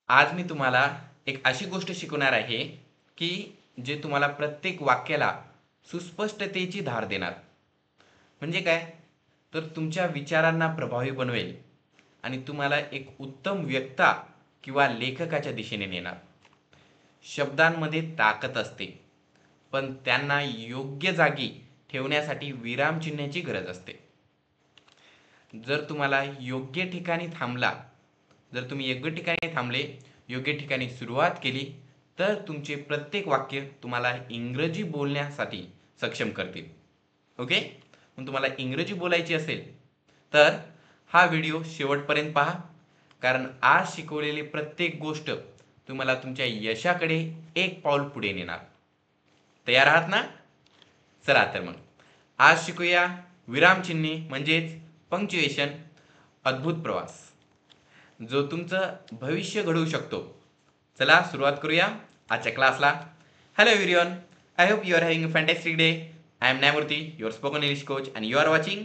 आज मी तुम्हाला एक अशी गोष्ट शिकवणार आहे की जे तुम्हाला प्रत्येक वाक्याला सुस्पष्टतेची धार देणार. म्हणजे काय? तर तुमच्या विचारांना प्रभावी बनवेल आणि तुम्हाला एक उत्तम वक्ता किंवा लेखकाच्या दिशेने नेणार. शब्दांमध्ये ताकद असते, पण त्यांना योग्य जागी ठेवण्यासाठी विरामचिन्हाची गरज असते. जर तुम्हाला योग्य ठिकाणी थांबला जर तुम्ही योग्य ठिकाणी थांबले, योग्य ठिकाणी सुरुवात केली, तर तुमचे प्रत्येक वाक्य तुम्हाला इंग्रजी बोलण्यासाठी सक्षम करतील. ओके. मग तुम्हाला इंग्रजी बोलायची असेल तर हा व्हिडिओ शेवटपर्यंत पहा, कारण आज शिकवलेली प्रत्येक गोष्ट तुम्हाला तुमच्या यशाकडे एक पाऊल पुढे नेणार. तयार आहात ना? चला तर मग आज शिकूया विरामचिन्हे म्हणजेच पंक्च्युएशन, अद्भुत प्रवास जो तुमचं भविष्य घडवू शकतो. चला सुरुवात करूया आजच्या क्लासला. Hello everyone, I hope you are having a fantastic day. I am Nyamurti, your spoken English coach, and you are watching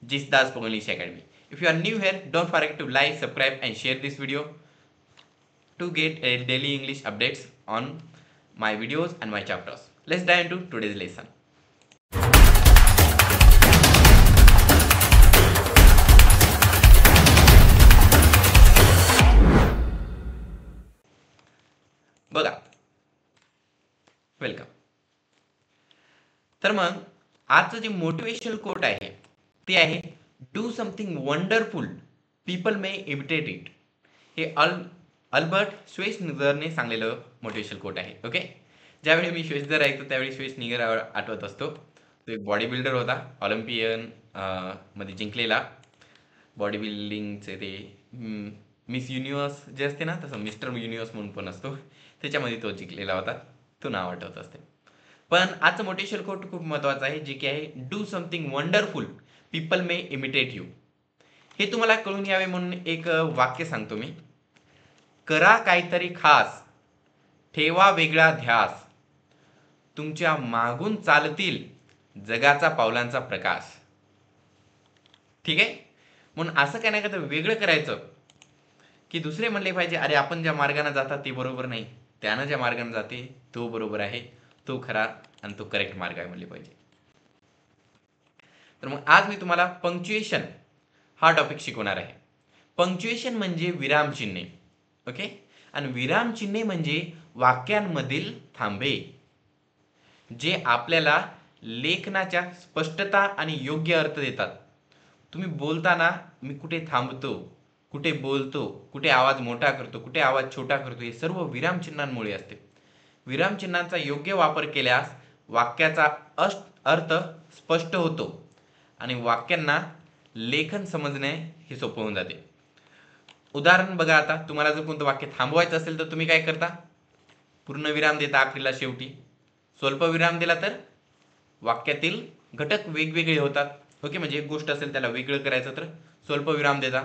Jisda Spoken English Academy. If you are new here, don't forget to like, subscribe and share this video to get daily English updates on my videos and my chapters. Let's dive into today's lesson. बघा, welcome. तर मग आजचं जे motivational quote आहे ते आहे, do something wonderful, people may imitate it. हे Albert श्वेसनिगरने सांगलेलं motivational quote आहे. ओके. ज्यावेळी मी श्वेसनिगर ऐकतो त्यावेळी श्वेसनिगर आठवत असतो. तो एक बॉडी बिल्डर होता, ऑलिम्पियन मध्ये जिंकलेला. बॉडी बिल्डिंगचे ते मिस युनिव्हर्स जे असते ना, तसं मिस्टर युनिव्हर्स म्हणून पण असतो, त्याच्यामध्ये तो जिंकलेला होता. तो नाव आठवत असते. पण आजचं मोटिवेशनल कोट खूप महत्वाचं आहे, जे की आहे, do something wonderful, people may imitate you. हे तुम्हाला कळून यावे म्हणून एक वाक्य सांगतो मी. करा काहीतरी खास, ठेवा वेगळा ध्यास, तुमच्या मागून चालतील जगाचा पावलांचा प्रकाश. ठीक आहे. म्हणून असं काय नाही का, तर वेगळं करायचं की दुसरे म्हणले पाहिजे, अरे आपण ज्या मार्गाने जातात ते बरोबर नाही, त्यानं ज्या मार्गाने जाते तो बरोबर आहे, तो खरा आणि तो करेक्ट मार्ग आहे म्हणले पाहिजे. तर मग आज मी तुम्हाला पंक्च्युएशन हा टॉपिक शिकवणार आहे. पंक्च्युएशन म्हणजे विरामचिन्हे. ओके. आणि विरामचिन्हे म्हणजे वाक्यांमधील थांबे, जे आपल्याला लेखनाच्या स्पष्टता आणि योग्य अर्थ देतात. तुम्ही बोलताना मी कुठे थांबतो, कुठे बोलतो, कुठे आवाज मोठा करतो, कुठे आवाज छोटा करतो, हे सर्व विरामचिन्हांमुळे असते. विरामचिन्हांचा योग्य वापर केल्यास वाक्याचा अर्थ स्पष्ट होतो आणि वाक्यांना लेखन समजणे हे सोपं होऊन जाते. उदाहरण बघा, आता तुम्हाला जर कोणतं वाक्य थांबवायचं असेल तर तुम्ही काय करता? पूर्ण विराम देता आखरीला शेवटी. स्वल्प विराम दिला तर वाक्यातील घटक वेगवेगळे होतात. ओके. म्हणजे एक गोष्ट असेल त्याला वेगळं करायचं तर स्वल्प विराम देता.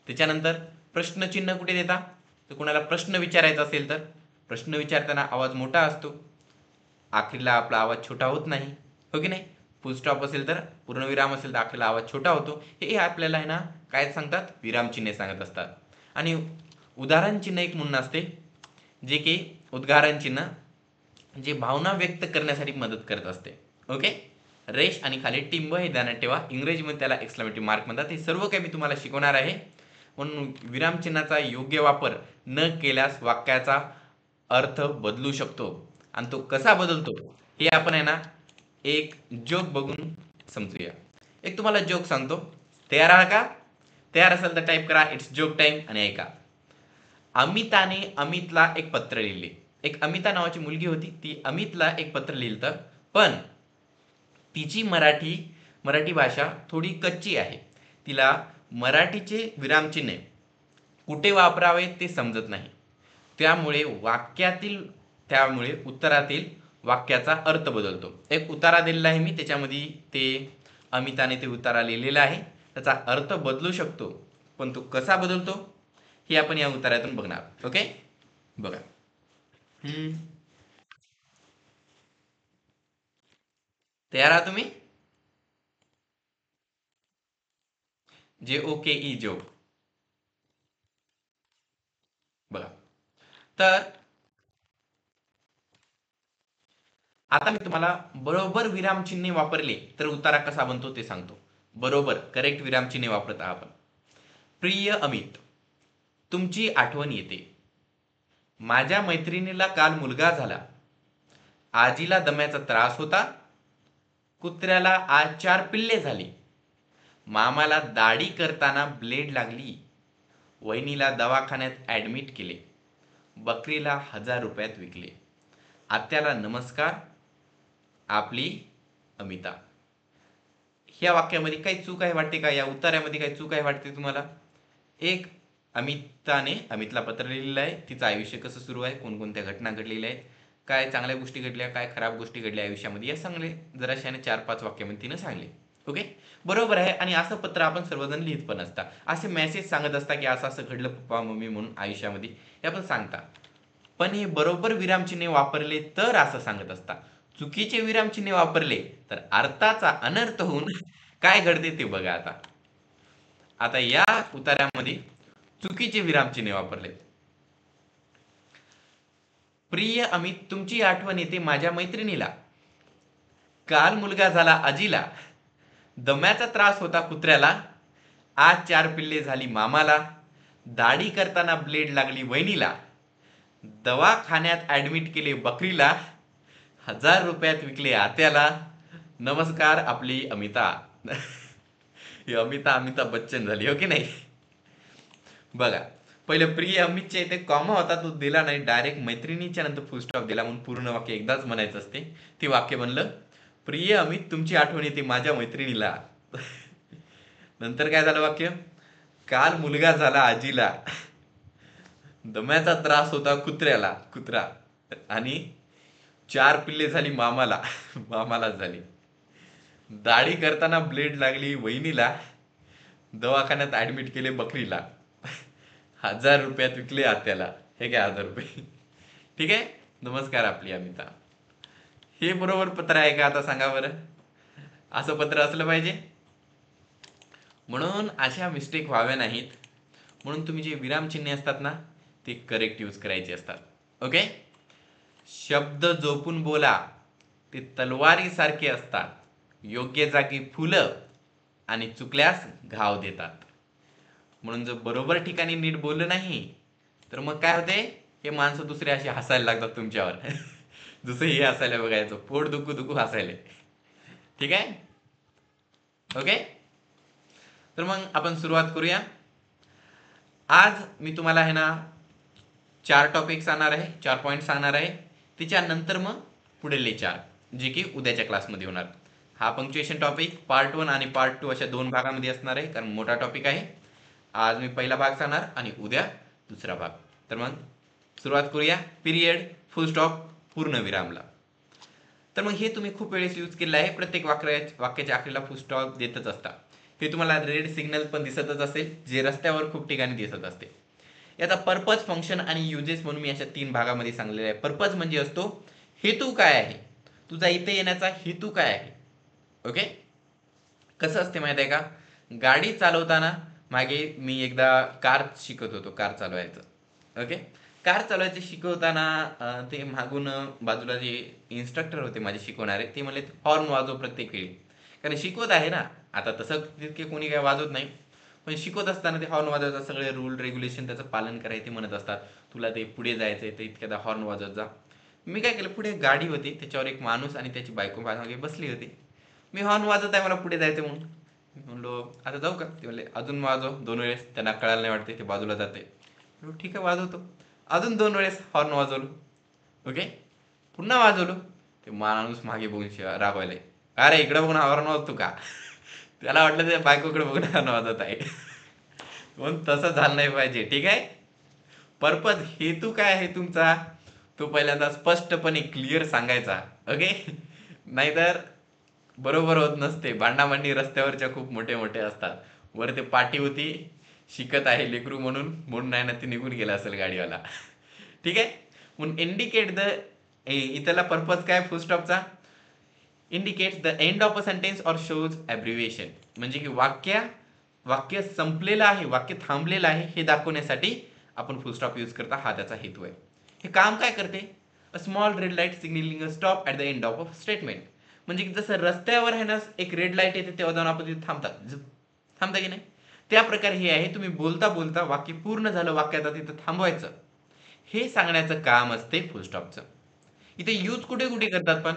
त्याच्यानंतर प्रश्नचिन्ह कुठे देता? तर कोणाला प्रश्न विचारायचा असेल तर प्रश्न विचारताना आवाज मोठा असतो, आखरीला आपला आवाज छोटा होत नाही. हो की नाही? फुल स्टॉप असेल तर, पूर्णविराम असेल तर आखरीला आवाज छोटा होतो. हे आपल्याला आहे ना काय सांगतात? विरामचिन्हे सांगत असतात. आणि उदाहरण चिन्ह एक म्हणून असते, जे की उद्गारण चिन्ह, जे भावना व्यक्त करण्यासाठी मदत करत असते. ओके. रेष आणि खाली टिंब हे ध्यानात ठेवा. इंग्रजीमध्ये त्याला एक्सक्लेमेटिव्ह मार्क म्हणतात. हे सर्व काही मी तुम्हाला शिकवणार आहे. म्हणून विरामचिन्हाचा योग्य वापर न केल्यास वाक्याचा अर्थ बदलू शकतो. आणि तो कसा बदलतो हे आपण आहे ना एक जोक बघून समजूया. एक तुम्हाला जोक सांगतो. तयार आहात का? तयार असेल तर टाईप करा, इट्स जोक टाइम, आणि ऐका. अमिताने अमितला एक पत्र लिहिले. एक अमिता नावाची मुलगी होती. ती अमितला एक पत्र लिहिलं, पण तिची मराठी भाषा थोडी कच्ची आहे. तिला मराठीचे विरामचिन्हे कुठे वापरावे ते समजत नाही. त्यामुळे उत्तरातील वाक्याचा अर्थ बदलतो. एक उतारा दिलेला आहे मी, त्याच्यामध्ये ते अमिताने ते उतारा लिहिलेला आहे. त्याचा अर्थ बदलू शकतो, पण तो कसा बदलतो हे आपण या उतारातून बघणार. ओके. बघा. तयार आहात तुम्ही? JOKE joke. बघा, तर आता मी तुम्हाला बरोबर विरामचिन्हे वापरले तर उतारा कसा बनतो ते सांगतो. बरोबर करेक्ट विरामचिन्हे वापरत आहात आपण. प्रिय अमित, तुमची आठवण येते. माझ्या मैत्रिणीला काल मुलगा झाला. आजीला दम्याचा त्रास होता. कुत्र्याला आज 4 पिल्ले झाली. मामाला दाढी करताना ब्लेड लागली. वहिनीला दवाखान्यात ऍडमिट केले. बकरीला 1000 रुपयात विकले. आत्याला नमस्कार, आपली अमिता. ह्या वाक्यामध्ये काही चूक आहे वाटते का? या उतार्यामध्ये काही चूक आहे वाटते तुम्हाला? एक, अमितला पत्र लिहिलेलं आहे. तिचं आयुष्य कसं सुरू आहे, कोणकोणत्या घटना घडलेल्या आहेत, काय चांगल्या गोष्टी घडल्या, काय खराब गोष्टी घडल्या आयुष्यामध्ये, या सांगले. जराशाने 4-5 वाक्यामध्ये तिनं सांगले. ओके, बरोबर आहे. आणि असं पत्र आपण सर्वजण लिहित पण असता. असे मेसेज सांगत असता की असं असं घडलं पप्पा मम्मी म्हणून आयुष्यामध्ये, हे आपण सांगता. पण हे बरोबर विरामचिन्हे वापरले तर असं सांगत असता. चुकीचे विरामचिन्हे वापरले तर अर्थाचा अनर्थ होऊन काय घडते ते बघा. आता आता या उतार्यामध्ये चुकीचे विरामचिन्हे वापरले. प्रिय अमित, तुमची आठवण येते माझ्या मैत्रिणीला. काल मुलगा झाला आजीला. दम्याचा त्रास होता कुत्र्याला. आज 4 पिल्ले झाली मामाला. दाढी करताना ब्लेड लागली वहिनीला. दवाखान्यात ऍडमिट केले बकरीला. 1000 रुपयात विकले आत्याला. नमस्कार, आपली अमिता. ही अमिताभ बच्चन झाली, हो की नाही? बघा, पहिले प्रिय अमितच्या इथे कॉमा होता, तो दिला नाही. डायरेक्ट मैत्रिणीच्या नंतर फुल स्टॉप दिला, म्हणून पूर्ण वाक्य एकदाच म्हणायचं असते. ते वाक्य बनलं, प्रिय अमित, तुमची आठवण येते माझ्या मैत्रिणीला. नंतर काय झालं वाक्य? काल मुलगा झाला आजीला. दम्याचा त्रास होता कुत्रा. आणि 4 पिल्ले झाली मामाला झाली. दाढी करताना ब्लेड लागली वहिनीला. दवाखान्यात ऍडमिट केले बकरीला. 1000 रुपयात विकले आत्याला. हे काय 1000 रुपये? ठीक आहे. नमस्कार, आपली अमिता. हे बरोबर पत्र आहे का? आता सांगा बरं. असं पत्र असलं पाहिजे. म्हणून अशा मिस्टेक व्हाव्या नाहीत, म्हणून तुम्ही जे विरामचिन्हे असतात ना, ते करेक्ट यूज करायचे असतात. ओके. शब्द जोपून बोला, ते तलवारीसारखे असतात. योग्य जागी फुलं आणि चुकल्यास घाव देतात. म्हणून जर बरोबर ठिकाणी नीट बोललं नाही तर मग काय होते? हे माणसं दुसरे असे हसायला लागतात तुमच्यावर. जसं हे हसायला बघायचं, पोट दुखू हसायला. ठीक आहे. ओके, तर मग आपण सुरुवात करूया. आज मी तुम्हाला आहे ना 4 टॉपिक सांगणार आहे, 4 पॉईंट सांगणार आहे. त्याच्यानंतर मग पुढील 4 जे की उद्याच्या क्लासमध्ये होणार. हा पंक्च्युएशन टॉपिक पार्ट 1 आणि पार्ट 2 अशा 2 भागामध्ये असणार आहे, कारण मोठा टॉपिक आहे. आज मी पहिला भाग सांगणार आणि उद्या दुसरा भाग. तर मग सुरुवात करूया. पिरियड, फुल स्टॉप, पूर्ण विरामला. तर मग हे तुम्ही खूप वेळेस यूज केलं आहे. प्रत्येक वाक्याच्या आखरीला फुल स्टॉप देतच असता. हे तुम्हाला रेड सिग्नल पण दिसतच असेल, जे रस्त्यावर खूप ठिकाणी दिसत असते. याचा पर्पज, फंक्शन आणि युजेस म्हणून मी अशा 3 भागामध्ये सांगलेले आहे. पर्पज म्हणजे असतो हेतू काय आहे, तुझा इथे येण्याचा हेतू काय आहे. ओके. कसं असते माहिती आहे का? गाडी चालवताना मागे मी एकदा कार शिकत होतो, कार चालवायचं. ओके. कार चालवायचं शिकवताना ते मागून बाजूला जे इन्स्ट्रक्टर होते माझे शिकवणारे, ते म्हणले हॉर्न वाजव प्रत्येक वेळी. कारण शिकवत आहे ना, आता तसं तितके कोणी काय वाजवत नाही, पण शिकवत असताना ते हॉर्न वाजवायचा, सगळे रूल रेग्युलेशन त्याचं पालन करायचे म्हणत असतात. तुला ते पुढे जायचंय तर इतक्यादा हॉर्न वाजवत जा. मी काय केलं, पुढे गाडी होती, त्याच्यावर एक माणूस आणि त्याची बायको मागे बसली होती. मी हॉर्न वाजवत आहे, मला पुढे जायचं म्हणून. मी म्हणलो आता जाऊ का? ते म्हणले अजून वाजव 2 वेळेस. त्यांना कळायला नाही वाटते, ते बाजूला जाते. ठीक आहे, वाजवतो. अजून 2 वेळेस हॉर्न वाजवलो. ओके. पुन्हा वाजवलो. ते माणूस मागे बघून रागवायलाय, अरे इकडे बघून हॉर्न वाजतो का? त्याला वाटलं ते बायकोकडे बघून हॉर्न वाजवत आहे. पण तसं झालं नाही पाहिजे. ठीक आहे. पर्पज, हेतू काय आहे तुमचा, तो पहिल्यांदा स्पष्टपणे क्लिअर सांगायचा. ओके. नाहीतर बरोबर होत नसते. भांडाभांडी रस्त्यावरच्या खूप मोठे असतात. वर ते पाठी होती, शिकत आहे लेकरू म्हणून नाही ना ती निघून गेला असेल गाडीवाला. ठीक आहे. म्हणून इंडिकेट द, इथला पर्पज काय फुल स्टॉपचा? Indicates the end of a sentence or shows abbreviation. म्हणजे की वाक्य संपलेलं आहे, वाक्य थांबलेलं आहे हे दाखवण्यासाठी आपण फुल स्टॉप यूज करता, हा त्याचा हेतू आहे. हे काम काय करते? A small red light signalling a stop at the end of a statement. म्हणजे जसं रस्त्यावर आहे ना एक रेड लाईट येते तेव्हा जाऊन आपण तिथे थांबता की नाही, त्या प्रकारे हे आहे. तुम्ही बोलता बोलता वाक्य पूर्ण झालं, वाक्यात तिथं थांबवायचं, हे सांगण्याचं काम असते फुल स्टॉपचं. इथे यूज कुठे कुठे करतात पण?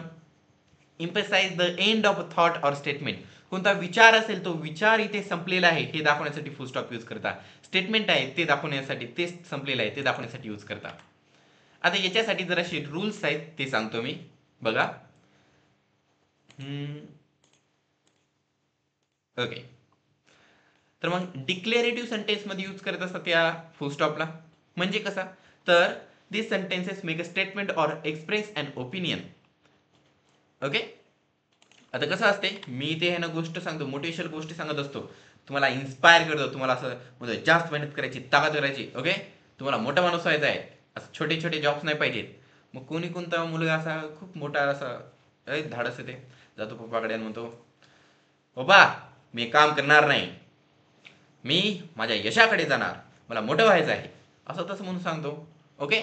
Emphasize the end of a thought or statement. कोणता विचार असेल तो विचार इथे संपलेला आहे हे दाखवण्यासाठी फुल स्टॉप यूज करता. स्टेटमेंट आहे ते दाखवण्यासाठी, ते संपलेलं आहे ते दाखवण्यासाठी यूज करता. आता याच्यासाठी जराशे रूल्स आहेत ते सांगतो मी, बघा. ओके, तर मग डिक्लेरेटिव्ह सेंटेन्स मध्ये यूज करत असतात या फुल स्टॉपला. म्हणजे कसा? तर दिस सेंटेन्सेस मेक अ स्टेटमेंट और एक्सप्रेस अन ओपिनियन. ओके, आता कसं असते, मी ते आहे ना गोष्ट सांगतो, मोटिवेशनल गोष्टी सांगत असतो, तुम्हाला इन्स्पायर करतो, तुम्हाला असं म्हणजे जास्त मेहनत करायची, ताकद करायची. ओके, तुम्हाला मोठा माणूस व्हायचा आहे, असं छोटे छोटे जॉब्स नाही पाहिजेत. मग कोणता मुलगा असा खूप मोठा असा धाडस येते, जातो पप्पाकडे आणि म्हणतो, पप्पा मी काम करणार नाही, मी माझ्या यशाकडे जाणार, मला मोठं व्हायचं आहे, असं तसं म्हणून सांगतो. ओके,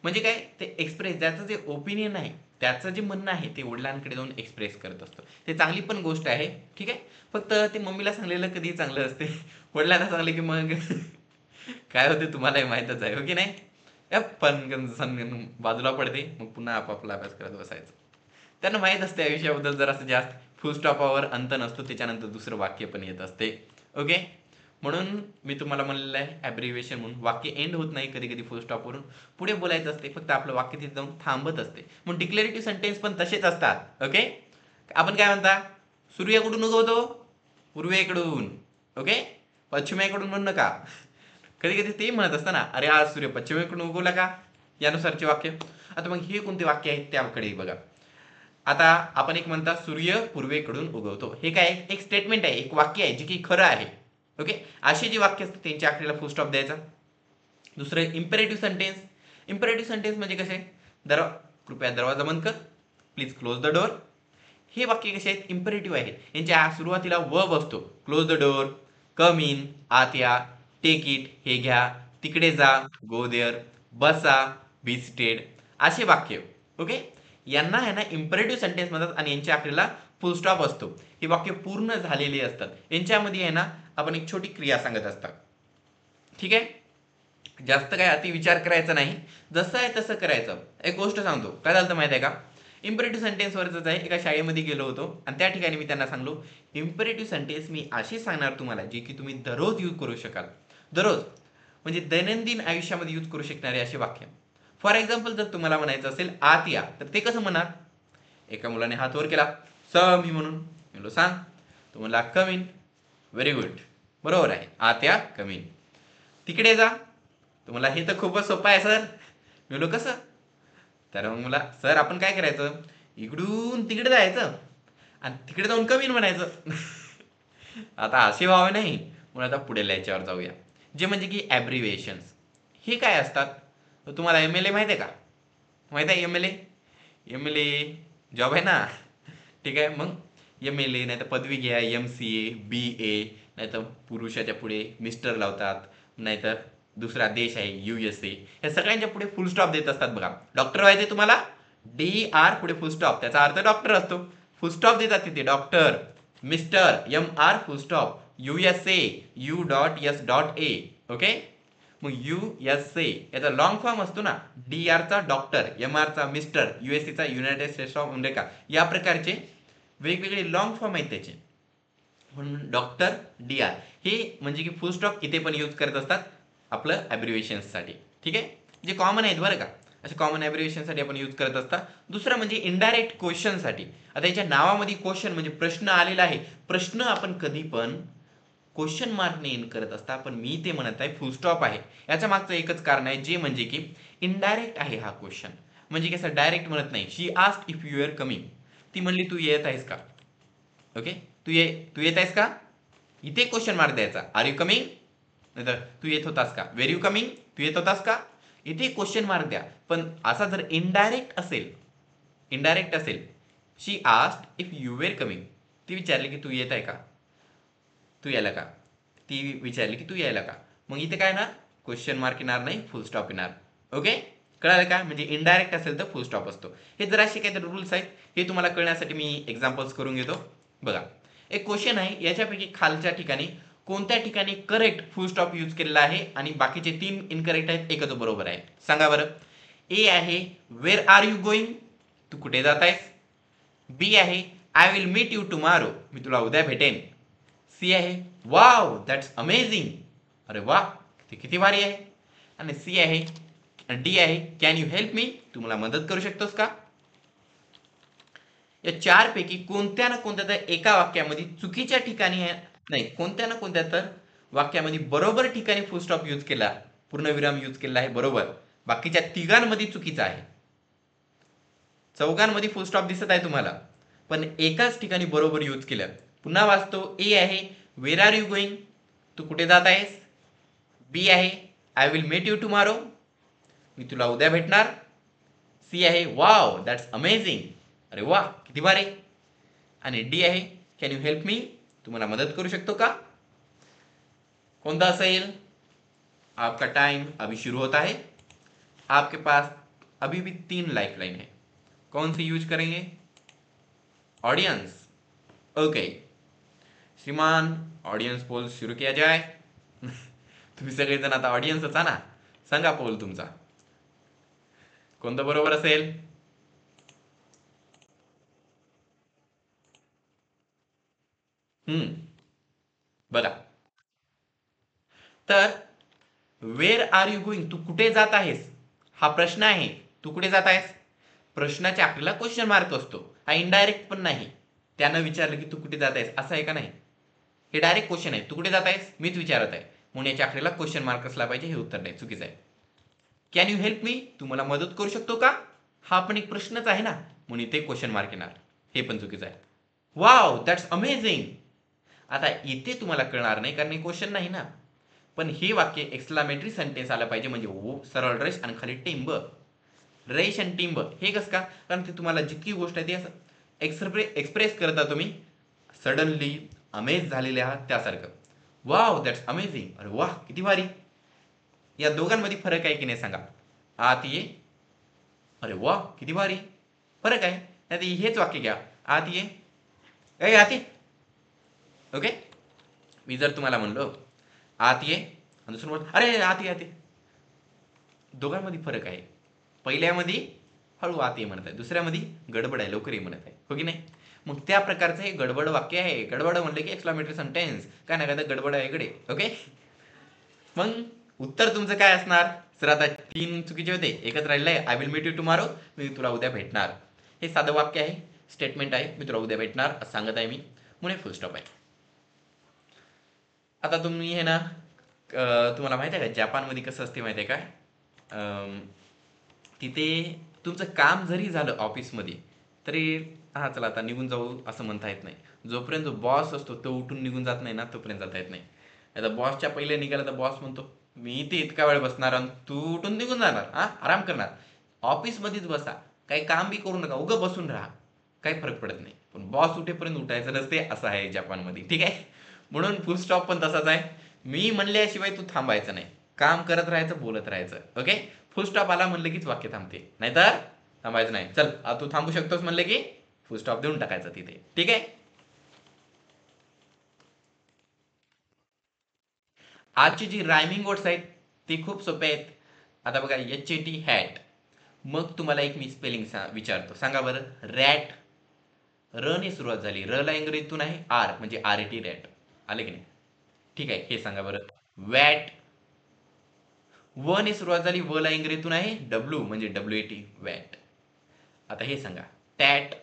म्हणजे काय ते एक्सप्रेस, त्याचं जे ओपिनियन आहे, त्याचं जे म्हणणं आहे ते वडिलांकडे जाऊन एक्सप्रेस करत असतो. ते चांगली पण गोष्ट आहे, ठीक आहे. फक्त ते मम्मीला सांगलेलं कधी चांगलं असते, वडिलांना सांगले की मग काय होते तुम्हालाही माहीतच आहे, हो की नाही. पण बाजूला पडते, मग पुन्हा आपापला अभ्यास करत बसायचं. त्यांना माहीत असते आयुष्याबद्दल जरासं जास्त, फुल स्टॉपावर अंत नसतो, त्याच्यानंतर दुसरं वाक्य पण येत असते. ओके, म्हणून मी तुम्हाला म्हणलेलं आहे ॲब्रिव्हिएशन म्हणून वाक्य एंड होत नाही कधी कधी फुल स्टॉपवरून, पुढे बोलायचं असते, फक्त आपलं वाक्य तिथे जाऊन थांबत असते. मग डिक्लेरेटिव्ह सेंटेन्स पण तसेच असतात. ओके, आपण काय म्हणता, सूर्य कुठून उगवतो? पूर्वेकडून. ओके, पश्चिमेकडून म्हणू नका. कधी कधी ते म्हणत असतं ना, अरे आज सूर्य पश्चिमेकडून उगवला का, यानुसारचे वाक्य. आता मग हे कोणते वाक्य आहेत त्याकडे बघा. आता आपण एक म्हणता सूर्य पूर्वेकडून उगवतो, हे काय एक स्टेटमेंट आहे, एक वाक्य आहे जे की खरं आहे. ओके, अशी जी वाक्य असतात त्यांच्या आखरीला फुल स्टॉप द्यायचा. दुसरं इम्पेरेटिव्ह सेंटेन्स. इम्पेरेटिव्ह सेंटेन्स म्हणजे कसे, कृपया दरवाजा बंद कर, प्लीज क्लोज द डोर. हे वाक्य कसे आहेत, इम्पेरेटिव्ह आहेत. यांच्या सुरुवातीला वर्ब असतो, close the door, come in, आत या, टेक इट, हे घ्या, तिकडे जा, गो देअर, बसा, बी सीटेड, असे वाक्य. ओके, यांना आहे ना इम्पेरेटिव्ह सेंटेन्स म्हणतात आणि यांच्या आखरीला फुल स्टॉप असतो. ही वाक्य पूर्ण झालेली असतात. यांच्यामध्ये आहे ना आपण एक छोटी क्रिया सांगत असतात, ठीक आहे. जास्त काय अति विचार करायचा नाही, जसं आहे तसं करायचं. एक गोष्ट सांगतो, काय झालं माहिती आहे का, इम्पेरेटिव्ह सेंटेन्सवरच आहे. एका शाळेमध्ये गेलो होतो आणि त्या ठिकाणी मी त्यांना सांगलो, इम्पेरेटिव्ह सेंटेन्स मी अशी सांगणार तुम्हाला जे की तुम्ही दररोज यूज करू शकाल. दररोज म्हणजे दैनंदिन आयुष्यामध्ये यूज करू शकणारे असे वाक्य. फॉर एक्झाम्पल, जर तुम्हाला म्हणायचं असेल आत या, तर ते कसं म्हणणार? एका मुलाने हात वर केला, मी म्हणून म्हणलो सांग. तो म्हणला कम इन. व्हेरी गुड, बरोबर आहे, आत या, कम इन. तिकडे जा. तुम्हाला हे तर खूपच सोपं आहे सर. मी म्हणलो कसं? तर मग मला, सर आपण काय करायचं, इकडून तिकडे जायचं आणि तिकडे जाऊन कमी म्हणायचं. आता असे व्हावे नाही म्हणून आता पुढे याच्यावर जाऊया, जे म्हणजे की ॲब्रिव्हिएशन्स. हे काय असतात? तुम्हाला MLA माहिती आहे का? माहिती आहे MLA? MLA जॉब आहे ना, ठीक आहे. मग MLA नाही तर पदवी घ्या, MCA, BA, नाही तर पुरुषाच्या पुढे मिस्टर लावतात, नाहीतर दुसरा देश आहे USA, या सगळ्यांच्या पुढे फुल स्टॉप देत असतात. बघा, डॉक्टर व्हायचे तुम्हाला, DR पुढे फुल स्टॉप, त्याचा अर्थ डॉक्टर असतो. फुल स्टॉप देतात तिथे, डॉक्टर, मिस्टर, MR फुल स्टॉप, USA U.S.A. ओके, मग USA याचा लॉंग फॉर्म असतो ना, DR चा डॉक्टर, MR चा मिस्टर, USA चा युनायटेड स्टेट्स ऑफ अमेरिका, या प्रकारचे वेगवेगळे लॉंग फॉर्म आहेत त्याचे. म्हणून डॉक्टर, DR हे म्हणजे की फुल स्टॉप इथे पण यूज करत असतात आपलं ॲब्रिव्हिएशन्ससाठी, ठीक आहे. जे कॉमन आहेत बरं का, असे कॉमन ॲब्रिव्हिएशनसाठी आपण यूज करत असतात. दुसरं म्हणजे इनडायरेक्ट क्वेश्चनसाठी. आता याच्या नावामध्ये क्वेश्चन म्हणजे प्रश्न आलेला आहे, प्रश्न आपण कधी पण क्वेश्चन मार्कने एंड करत असता, पण मी ते म्हणत आहे फुल स्टॉप आहे. याच्या मागचं एकच कारण आहे, जे म्हणजे की इनडायरेक्ट आहे हा क्वेश्चन. म्हणजे कसं, डायरेक्ट म्हणत नाही. She asked if you are coming, ती म्हणली तू येत आहेस का. ओके, तू येत आहेस का, इथे क्वेश्चन मार्क द्यायचा, आर यू कमिंग, नाही तर तू येत होतास का, वेर यू कमिंग, तू येत होतास का, इथे क्वेश्चन मार्क द्या. पण असा जर इनडायरेक्ट असेल, she asked if you were coming, ती विचारली की तू येत आहे का, तू यायला का, ती विचारली की तू यायला का, मग इथे काय ना, क्वेश्चन मार्क येणार नाही, फुल स्टॉप येणार. ओके, कळालं का? म्हणजे इनडायरेक्ट असेल तर फुल स्टॉप असतो. हे जराशे काहीतरी रूल्स आहेत, हे तुम्हाला कळण्यासाठी मी एक्झाम्पल्स करून घेतो. बघा, एक क्वेश्चन आहे, याच्यापैकी खालच्या ठिकाणी कोणत्या ठिकाणी करेक्ट फुल स्टॉप यूज केलेला आहे आणि बाकीचे 3 इनकरेक्ट आहेत, एकच बरोबर आहे. सांगा बरं. ए आहे वेअर आर यू गोइंग, तू कुठे जात आहेस. बी आहे I will meet you tomorrow, मी तुला उद्या भेटेन. सी आहे वाव दॅट्स अमेझिंग, अरे वा ते किती भारी आहे. आणि सी आहे डी आहे कॅन यू हेल्प मी, तू मला मदत करू शकतोस का. या चार पैकी कोणत्या ना कोणत्या तर एका वाक्यामध्ये चुकीच्या ठिकाणी आहे, नाही कोणत्या ना कोणत्या तर वाक्यामध्ये बरोबर ठिकाणी फुल स्टॉप यूज केला, पूर्णविराम यूज केला आहे बरोबर, बाकीच्या तिघांमध्ये चुकीचा आहे. चौघांमध्ये फुल स्टॉप दिसत आहे तुम्हाला, पण एकाच ठिकाणी बरोबर यूज केलं. पुन्हा वाचतो. ए आहे वेर आर यू गोइंग, तू कुठे जात आहेस. बी आहे I will meet you tomorrow, मी तुला उद्या भेटणार. सी आहे वाव दॅट्स अमेझिंग, अरे वा किती भारी. आणि डी आहे कॅन यू हेल्प मी, तू मला मदत करू शकतो का. कोणता असेल. आपका टाइम अभी शुरू होता है. आपके पास अभी भी 3 लाइफलाइन है. कौन सी यूज करेंगे. ऑडियंस. ओके श्रीमान, ऑडियन्स पोल सुरू किया जाए. तुम्ही सगळेजण आता ऑडियन्सच ना, सांगा पोल तुमचा कोणतं बरोबर असेल. बघा, तर वेअर आर यू गोइंग, तू कुठे जात आहेस, हा प्रश्न आहे. तू कुठे जात आहेस, प्रश्नाच्या आखरीला क्वेश्चन मार्क असतो. हा इनडायरेक्ट पण नाही. त्यानं विचारलं की तू कुठे जात आहेस, असं आहे का नाही. हे डायरेक्ट क्वेश्चन आहे. तू कुठे जात आहेस, मीच विचारत आहे, म्हणून याच्या आखरीला क्वेश्चन मार्क असला पाहिजे. हे उत्तर नाही, चुकीचं आहे. कॅन यू हेल्प मी, तू मला मदत करू शकतो का, हा पण एक प्रश्नच आहे ना, म्हणून इथे क्वेश्चन मार्क येणार. हे पण चुकीचं आहे. वाव दॅट्स अमेझिंग, आता इथे तुम्हाला कळणार नाही कारण हे क्वेश्चन नाही ना, पण हे वाक्य एक्सक्लामेटरी सेंटेन्स आलं पाहिजे, म्हणजे सरळ रेष आणि खाली टिंब. रेश आणि टिंब हे कसं का, कारण ते तुम्हाला जितकी गोष्ट आहे ती असं एक्सप्रेस करता तुम्ही सडनली अमेज झालेले आहात त्यासारखं. वाव दॅट्स अमेझिंग, अरे वाह किती भारी. या दोघांमध्ये फरक आहे की नाही सांगा. आत ये, अरे वाह किती भारी, फरक आहे. नाही हेच वाक्य घ्या, आत ये, ए आत ये. ओके, मी जर तुम्हाला म्हणलो आत ये आणि दुसरं म्हणतो अरे आत ये आत ये, दोघांमध्ये फरक आहे. पहिल्यामध्ये हळू आत ये म्हणत आहे, दुसऱ्यामध्ये गडबड आहे लवकर ये म्हणत आहे, हो की नाही. मग त्या प्रकारचं हे गडबड वाक्य आहे. गडबड म्हणलं की एक्सक्लामेटरी सेंटेन्स, काय ना काय गडबड आहे इकडे. ओके, मग उत्तर तुमचं काय असणार. सर आता 3 चुकीचे होते, एकच राहिलं आहे. I will meet you tomorrow, मी तुला उद्या भेटणार. हे साधं वाक्य आहे, स्टेटमेंट आहे, मी तुला उद्या भेटणार असं सांगत आहे मी, म्हणून फुल स्टॉप आहे. आता तुम्ही हे ना तुम्हाला माहिती आहे का जपानमध्ये कसं असते माहिती आहे का. तिथे तुमचं काम जरी झालं ऑफिसमध्ये तरी हा चला आता निघून जाऊ असं म्हणता येत नाही. जोपर्यंत जो बॉस असतो तो उठून निघून जात नाही ना तोपर्यंत जाता येत नाही. आता बॉसच्या पहिले निघाला तर बॉस म्हणतो मी इथे इतका वेळ बसणार आणि तू उठून निघून जाणार, हा आराम करणार. ऑफिसमध्येच बसा, काही काम बी करू नका, उगं बसून राहा, काही फरक पडत नाही. पण बॉस उठेपर्यंत उठायचं नसते, असं आहे जपानमध्ये. ठीक आहे, म्हणून फुल स्टॉप पण तसाच आहे. मी म्हणल्याशिवाय तू थांबायचं नाही, काम करत राहायचं, बोलत राहायचं. ओके, फुल स्टॉप आला म्हणलं कीच वाक्य थांबते, नाहीतर थांबायचं नाही. चल तू थांबू शकतोस म्हणलं की फुल स्टॉप देऊन टाकायचं तिथे. ठीक आहे, आजची जी रायमिंग वर्ड्स आहेत ती खूप सोपे आहेत. आता बघा HAT हॅट, मग तुम्हाला एक मी स्पेलिंग विचारतो, सांगा बरं. रॅट, र ने सुरुवात झाली, र ला इंग्रजीतून आहे आर, म्हणजे RAT रॅट, आले की नाही. ठीक आहे, हे सांगा बरं. वॅट, व ने सुरुवात झाली, व ला इंग्रजीतून आहे डब्ल्यू, म्हणजे WAT वॅट. आता हे सांगा. टॅट,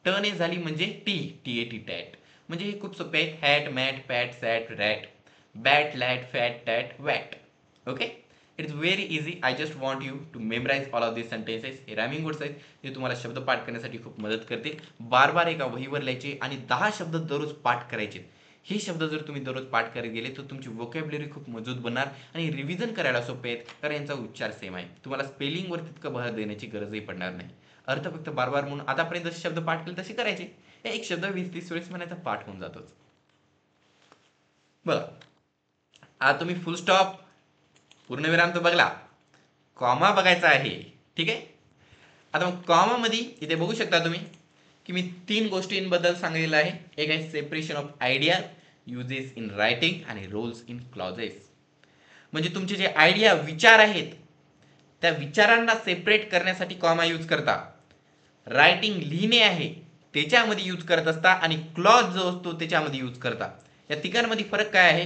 ट ने झाली म्हणजे TAT टॅट, म्हणजे हे खूप सोपे आहेत. Hat, mat, pat, sat, rat, bat, lat, fat, tat, vat. Okay, it is very easy. I just want you to memorise all of this sentences. हे रायमिंग वर्ड्स आहेत, ते तुम्हाला शब्द पाठ करण्यासाठी खूप मदत करतील. बार बार एका वहीवर लिहायचे आणि 10 शब्द दररोज पाठ करायचे. हे शब्द जर तुम्ही दररोज पाठ करत गेले तर तुमची वोकॅब्युलरी खूप मजबूत बनणार आणि रिव्हिजन करायला सोपे आहेत, कारण यांचा उच्चार सेम आहे. तुम्हाला स्पेलिंगवर तितकं भर देण्याची गरजही पडणार नाही. अर्थ फक्त बार बार म्हणून आतापर्यंत जसे शब्द पाठ केले तसे करायचे. एक शब्द 20-30 वेळेस म्हणायचा, पाठ होऊन जातोच. बघा, आता तुम्ही फुल स्टॉप पूर्णविराम तर बघला, कॉमा बघायचा आहे. ठीक आहे. आता मग कॉमा मध्ये इथे बघू शकता तुम्ही की मी 3 गोष्टींबद्दल सांगितलेलं आहे. एक आहे separation of idea, uses in writing आणि रोल्स इन क्लॉजेस. म्हणजे तुमचे जे आयडिया विचार आहेत त्या विचारांना सेपरेट करण्यासाठी कॉमा यूज करता. रायटिंग लिहिणे आहे त्याच्यामध्ये यूज करत असता आणि क्लॉज जो असतो त्याच्यामध्ये यूज करता. या तिघांमध्ये फरक काय आहे?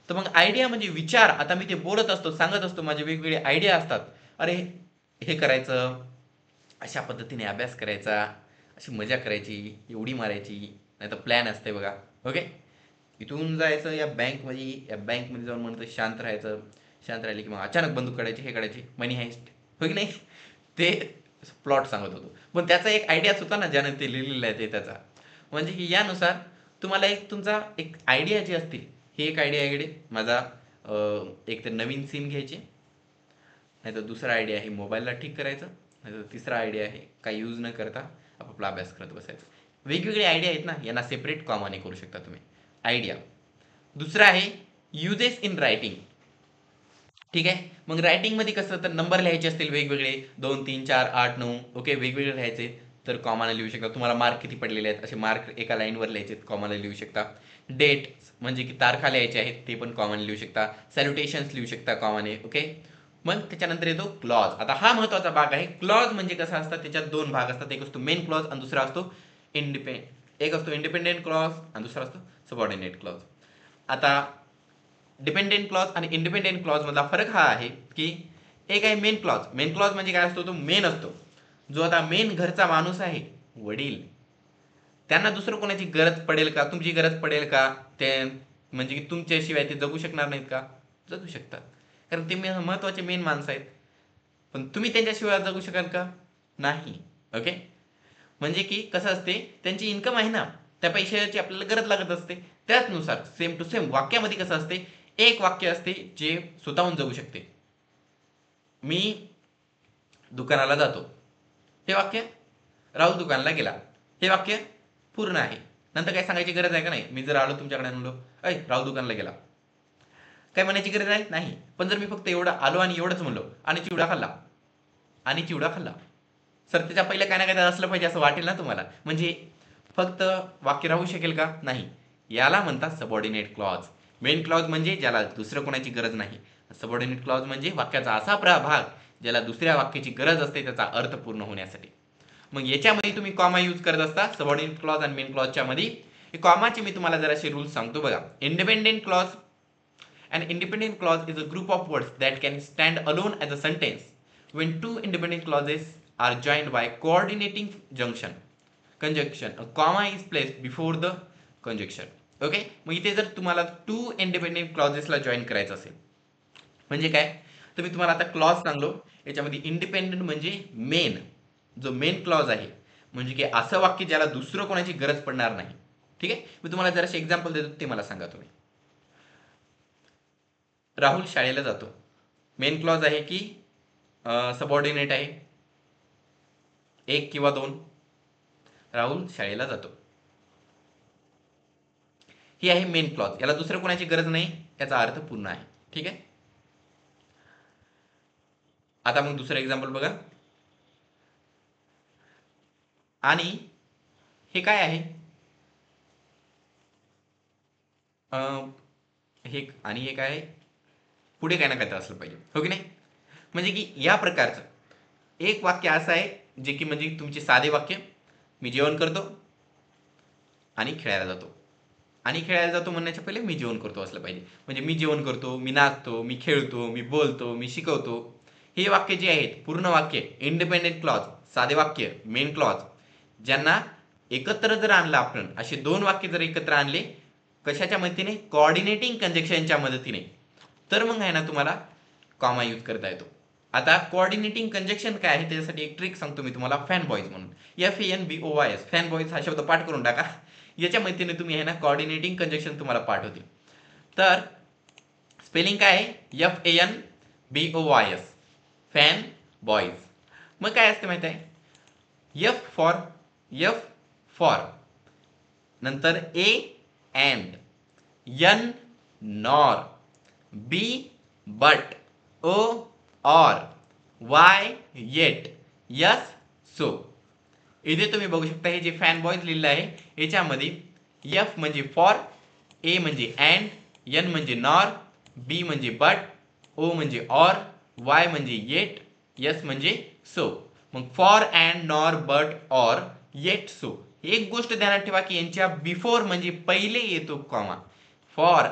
तर मग आयडिया म्हणजे विचार. आता मी ते बोलत असतो, सांगत असतो, माझे वेगवेगळे आयडिया असतात. अरे हे करायचं, अशा पद्धतीने अभ्यास करायचा, अशी मजा करायची, एवढी मारायची, नाही तर प्लॅन असते बघा. ओके. इथून जायचं या बँकमध्ये, या बँकमध्ये जाऊन म्हणतं शांत राहायचं. शांत राहिले की मग अचानक बंदूक काढायची, हे काढायची, मनी हाइस्ट, हो की नाही? ते प्लॉट सांगत होतो. पण त्याचा एक आयडियाच होता ना, ज्यानं ते लिहिलेलं आहे ते त्याचा. म्हणजे की यानुसार तुम्हाला एक तुमचा एक आयडिया जी असते, ही एक आयडिया आहे माझा, एक तर नवीन सिम घ्यायची, नाही तर दुसरा आयडिया आहे मोबाईलला ठीक करायचं, नाही तर तिसरा आयडिया आहे काही यूज न करता आपापला अभ्यास करत बसायचं. वेगवेगळे आयडिया आहेत ना, यांना सेपरेट कॉमाने करू शकता तुम्ही आयडिया. दुसरा आहे युजेस इन रायटिंग. ठीक आहे. मग रायटिंगमध्ये कसं, तर नंबर लिहायचे असतील वेगवेगळे, 2 3 4 8 9, ओके, वेगवेगळे लिहायचे तर कॉमाला लिहू शकता. तुम्हाला मार्क किती पडलेले आहेत असे मार्क एका लाईनवर लिहायचे, कॉमाला लिहू शकता. डेट म्हणजे की तारखा लिहायचे आहेत ते पण कॉमाने लिहू शकता. सॅल्युटेशन्स लिहू शकता कॉमाने. ओके. मग त्याच्यानंतर येतो क्लॉज. आता हा महत्वाचा भाग आहे. क्लॉज म्हणजे कसा असतात, त्याच्यात 2 भाग असतात. एक असतो मेन क्लॉज आणि दुसरा असतो एक असतो इंडिपेंडेंट क्लॉज आणि दुसरा असतो सबऑर्डिनेट क्लॉज. आता डिपेंडेंट क्लॉज आणि इंडिपेंडेंट क्लॉज मधला फरक हा आहे की एक आहे मेन क्लॉज. मेन क्लॉज म्हणजे काय असतो, तो मेन असतो. जो आता मेन घरचा माणूस आहे, वडील, त्यांना दुसरं कोणाची गरज पडेल का, तुमची गरज पडेल का, ते म्हणजे की तुमच्याशिवाय ते जगू शकणार नाहीत का? जगू शकतात, कारण ते महत्वाचे मेन माणसं आहेत. पण तुम्ही त्यांच्याशिवाय जगू शकाल का? नाही. ओके. म्हणजे की कसं असते, त्यांची इन्कम आहे ना, त्या पैशाची आपल्याला गरज लागत असते. त्याचनुसार सेम टू सेम वाक्यामध्ये कसं असते, एक वाक्य असते जे स्वतःहून जगू शकते. मी दुकानाला जातो, हे वाक्य. राहुल दुकानाला गेला, हे वाक्य पूर्ण आहे. नंतर काय सांगायची गरज आहे का नाही? मी जर आलो तुमच्याकडे म्हणलो, अय राहुल दुकानाला गेला, काय म्हणायची गरज आहे? नाही. पण जर मी फक्त एवढं आलो आणि एवढंच म्हणलो, आणि चिवडा खाल्ला, आणि चिवडा खाल्ला, सर त्याच्या पहिलं काय ना काय असलं पाहिजे असं वाटेल ना तुम्हाला. म्हणजे फक्त वाक्य राहू शकेल का? नाही. याला म्हणतात सबऑर्डिनेट क्लॉज. मेन क्लॉज म्हणजे ज्याला दुसरं कोणाची गरज नाही. सबऑर्डिनेट क्लॉज म्हणजे वाक्याचा असा भाग ज्याला दुसऱ्या वाक्याची गरज असते त्याचा अर्थ पूर्ण होण्यासाठी. मग याच्यामध्ये तुम्ही कॉमा यूज करत असता सबऑर्डिनेट क्लॉज आणि मेन क्लॉजच्या मध्ये. कॉमाचे मी तुम्हाला जराशे रूल्स सांगतो बघा. Independent clause. An independent clause is a group of words that can stand alone as a sentence when two independent clauses are joined by coordinating conjunction. A comma is placed before the conjunction. Okay. मग इथे जर तुम्हाला 2 independent क्लॉजेसला join करायचं असेल म्हणजे काय, तर मी तुम्हाला आता क्लॉज सांगलो. याच्यामध्ये इंडिपेंडेंट म्हणजे मेन, जो मेन क्लॉज आहे, म्हणजे की असं वाक्य ज्याला दुसरं कोणाची गरज पडणार नाही. ठीक आहे. मी तुम्हाला जराशे एक्झाम्पल देतो, ते मला सांगा तुम्ही. राहुल शाळेला जातो, मेन क्लॉज आहे की सबऑर्डिनेट आहे, 1 किंवा 2. राहुल शाळेला जातो, ही आहे मेन क्लॉज. याला दुसरं कोणाची गरज नाही, याचा अर्थ पूर्ण आहे. ठीक आहे. आता मग दुसरं एक्झाम्पल बघा. आणि हे काय आहे, हे आणि हे काय आहे, पुढे काय ना काय तर असलं पाहिजे, हो की नाही? म्हणजे की या प्रकारचं एक वाक्य असं आहे जे की म्हणजे तुमचे साधे वाक्य, मी जेवण करतो आणि खेळायला जातो. आणि खेळायला जातो म्हणण्याच्या पहिले मी जेवण करतो असलं पाहिजे. म्हणजे मी जेवण करतो, मी नाचतो, मी खेळतो, मी बोलतो, मी शिकवतो. हे वाक्य जे आहेत पूर्ण वाक्य, इंडिपेंडेंट क्लॉज, साधे वाक्य, मेन क्लॉज, ज्यांना एकत्र जर आणलं आपण, असे 2 वाक्य जर एकत्र आणले कशाच्या मदतीने, कोऑर्डिनेटिंग कंजक्शनच्या मदतीने, तर मग आहे ना तुम्हाला कॉमा यूज करता येतो. आता कोऑर्डिनेटिंग कंजक्शन काय आहे त्याच्यासाठी एक ट्रिक सांगतो मी तुम्हाला, फॅन बॉईज म्हणून. FANBOYS, फॅन बॉईज हा शब्द पाठ करून टाका. याच्या मदतीने तुम्ही आहे ना कोऑर्डिनेटिंग कंजक्शन तुम्हाला पाठ होतील. तर स्पेलिंग काय आहे, FANBOYS, फॅन बॉईज. मग काय असते माहिती आहे, F फॉर, नंतर A and, N nor, B but, O or, Y yet, S so. इथे तुम्ही बघू शकता हे जे फॅन बॉयज लिहिलं आहे याच्यामध्ये एफ म्हणजे फॉर, ए म्हणजे अँड, एन म्हणजे नॉर, बी म्हणजे बट, ओ म्हणजे ऑर, वाय म्हणजे येट, यस म्हणजे सो. मग for, and, nor, but, or, yet, so. एक गोष्ट ध्यानात ठेवा की यांच्या बिफोर म्हणजे पहिले येतो comma. For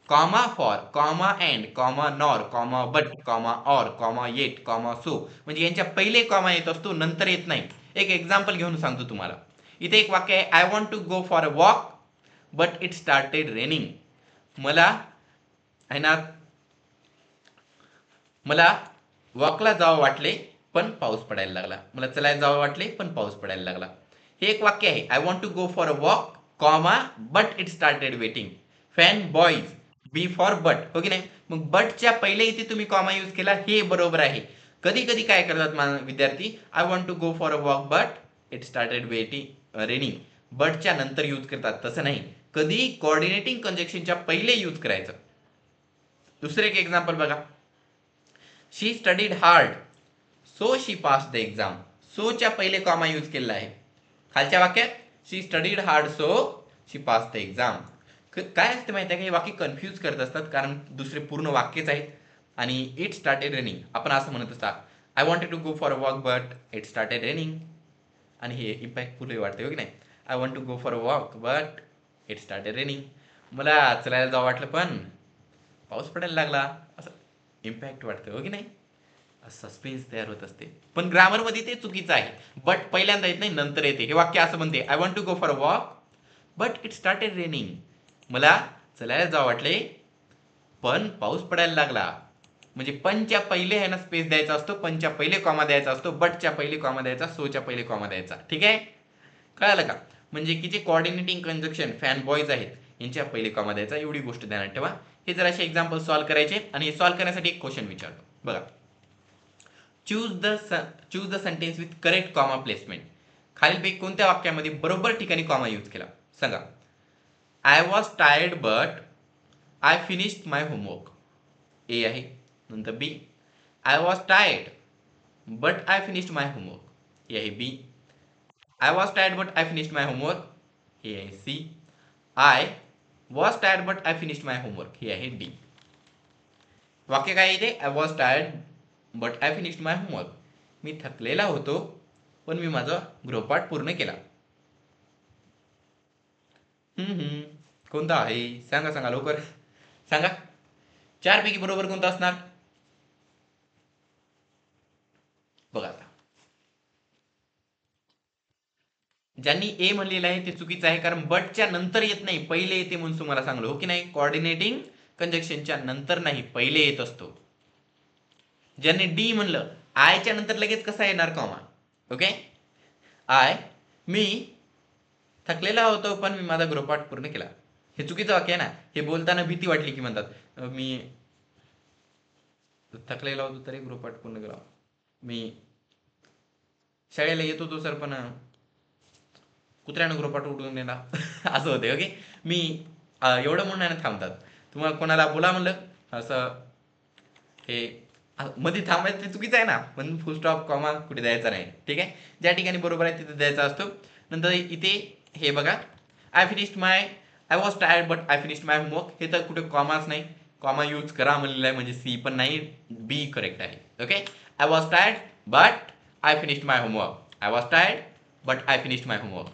comma for, comma and, comma nor, comma but, comma or, comma eight, comma so. म्हणजे यांच्या पहिले कॉमा येत असतो, नंतर येत नाही. एक एक्झाम्पल घेऊन सांगतो तुम्हाला. इथे एक वाक्य आहे, I want to go for a walk but it started raining. मला आहे ना, मला वॉकला जावं वाटले पण पाऊस पडायला लागला. मला चलायला जावं वाटले पण पाऊस पडायला लागला. हे एक वाक्य आहे, I want to go for a walk comma but it started waiting. FANBOYS, B for but, हो की नाही. मग बटच्या पहिले इथे तुम्ही कॉमा यूज केला, हे बरोबर आहे. कधी कधी काय करतात विद्यार्थी, I want to go for a walk but it started waiting raining, बटच्या नंतर यूज करतात. तसं नाही, कधी कोऑर्डिनेटिंग कंजक्शनच्या पहिले यूज करायचं. दुसरे एक एक्झाम्पल बघा, she studied hard so she pass the exam. सोच्या पहिले कॉमा यूज केलेला आहे. खालच्या वाक्यात she studied hard so she pass the exam. काय असते माहिती आहे का, हे वाक्य कन्फ्यूज करत असतात कारण दुसरे पूर्ण वाक्यच आहेत. आणि इट स्टार्टेड रेनिंग आपण असं म्हणत असतात, I wanted to go for a walk but it started raining. आणि हे इम्पॅक्ट पुढे वाटते, हो की नाही. I want to go for a walk but it started raining. मला चलायला जावं वाटलं पण पाऊस पडायला लागला. असं इम्पॅक्ट वाटतं, हो की नाही. सस्पेन्स तयार होत असते. पण ग्रामरमध्ये ते चुकीचं आहे. बट पहिल्यांदा येत नाही, नंतर येते. हे वाक्य असं म्हणते, I want to go for a walk but it started raining. मला चलायला जावं वाटले पण पाऊस पडायला लागला. म्हणजे पणच्या पहिले आहे ना स्पेस द्यायचा असतो, पणच्या पहिले कॉमा द्यायचा असतो, बटच्या पहिले कॉमा द्यायचा, सोच्या पहिले कॉमा द्यायचा. ठीक आहे, कळालं का. म्हणजे की जे कोऑर्डिनेटिंग कंजक्शन फॅन बॉईज आहेत यांच्या पहिले कॉमा द्यायचा, एवढी गोष्ट ध्यानात ठेवा. हे जर असे एक्झाम्पल सॉल्व्ह करायचे आणि हे सॉल्व्ह करण्यासाठी एक क्वेश्चन विचारतो बघा. Choose the sentence with correct comma placement. खालीलपैकी कोणत्या वाक्यामध्ये बरोबर ठिकाणी कॉमा यूज केला सांगा. I was tired but I finished my homework, A आहे. नंतर B, I was tired but I finished my homework, हे आहे B. I was tired but I finished my homework, हे आहे C. I was tired but I finished my homework, हे आहे D. वाक्य काय इथे, I was tired but I finished my homework. मी थकलेला होतो पण मी माझा गृहपाठ पूर्ण केला. कोणता आहे सांगा, सांगा लवकर सांगा. चार पैकी बरोबर कोणता असणार बघा. आता ज्यांनी ए म्हणलेलं आहे ते चुकीचं आहे, कारण बटच्या नंतर येत नाही, पहिले येते म्हणून तुम्हाला सांगलो, हो की नाही. कोऑर्डिनेटिंग कंजक्शनच्या नंतर नाही, पहिले येत असतो. ज्यांनी डी म्हणलं, आयच्या नंतर लगेच कसा येणार कॉमा. ओके, आय, मी थकलेला होतो पण मी माझा गृहपाठ पूर्ण केला. हे चुकीचं वाक्य आहे ना. हे बोलताना भीती वाटली की म्हणतात मी थकलेला होतो तरी गृहपाठ पूर्ण केला. मी शाळेला येत होतो सर पण कुत्र्यानं गृहपाठ उठवून नेला. असं होते. ओके, मी एवढं म्हणून नाही थांबतात. तुम्हाला कोणाला बोला म्हणलं असं हे मध्ये थांबायचं ते चुकीचं आहे ना. पण फुल स्टॉप कॉमा कुठे द्यायचा नाही. ठीक आहे, ज्या ठिकाणी बरोबर आहे तिथे द्यायचा असतो. नंतर इथे हे बघा, I finished my, I was tired but I finished my homework, हे तर कुठे कॉमाच नाही. कॉमा यूज करा म्हणलेला आहे, म्हणजे सी पण नाही, बी करेक्ट आहे. Okay, I was tired but I finished my homework, I was tired but I finished my homework.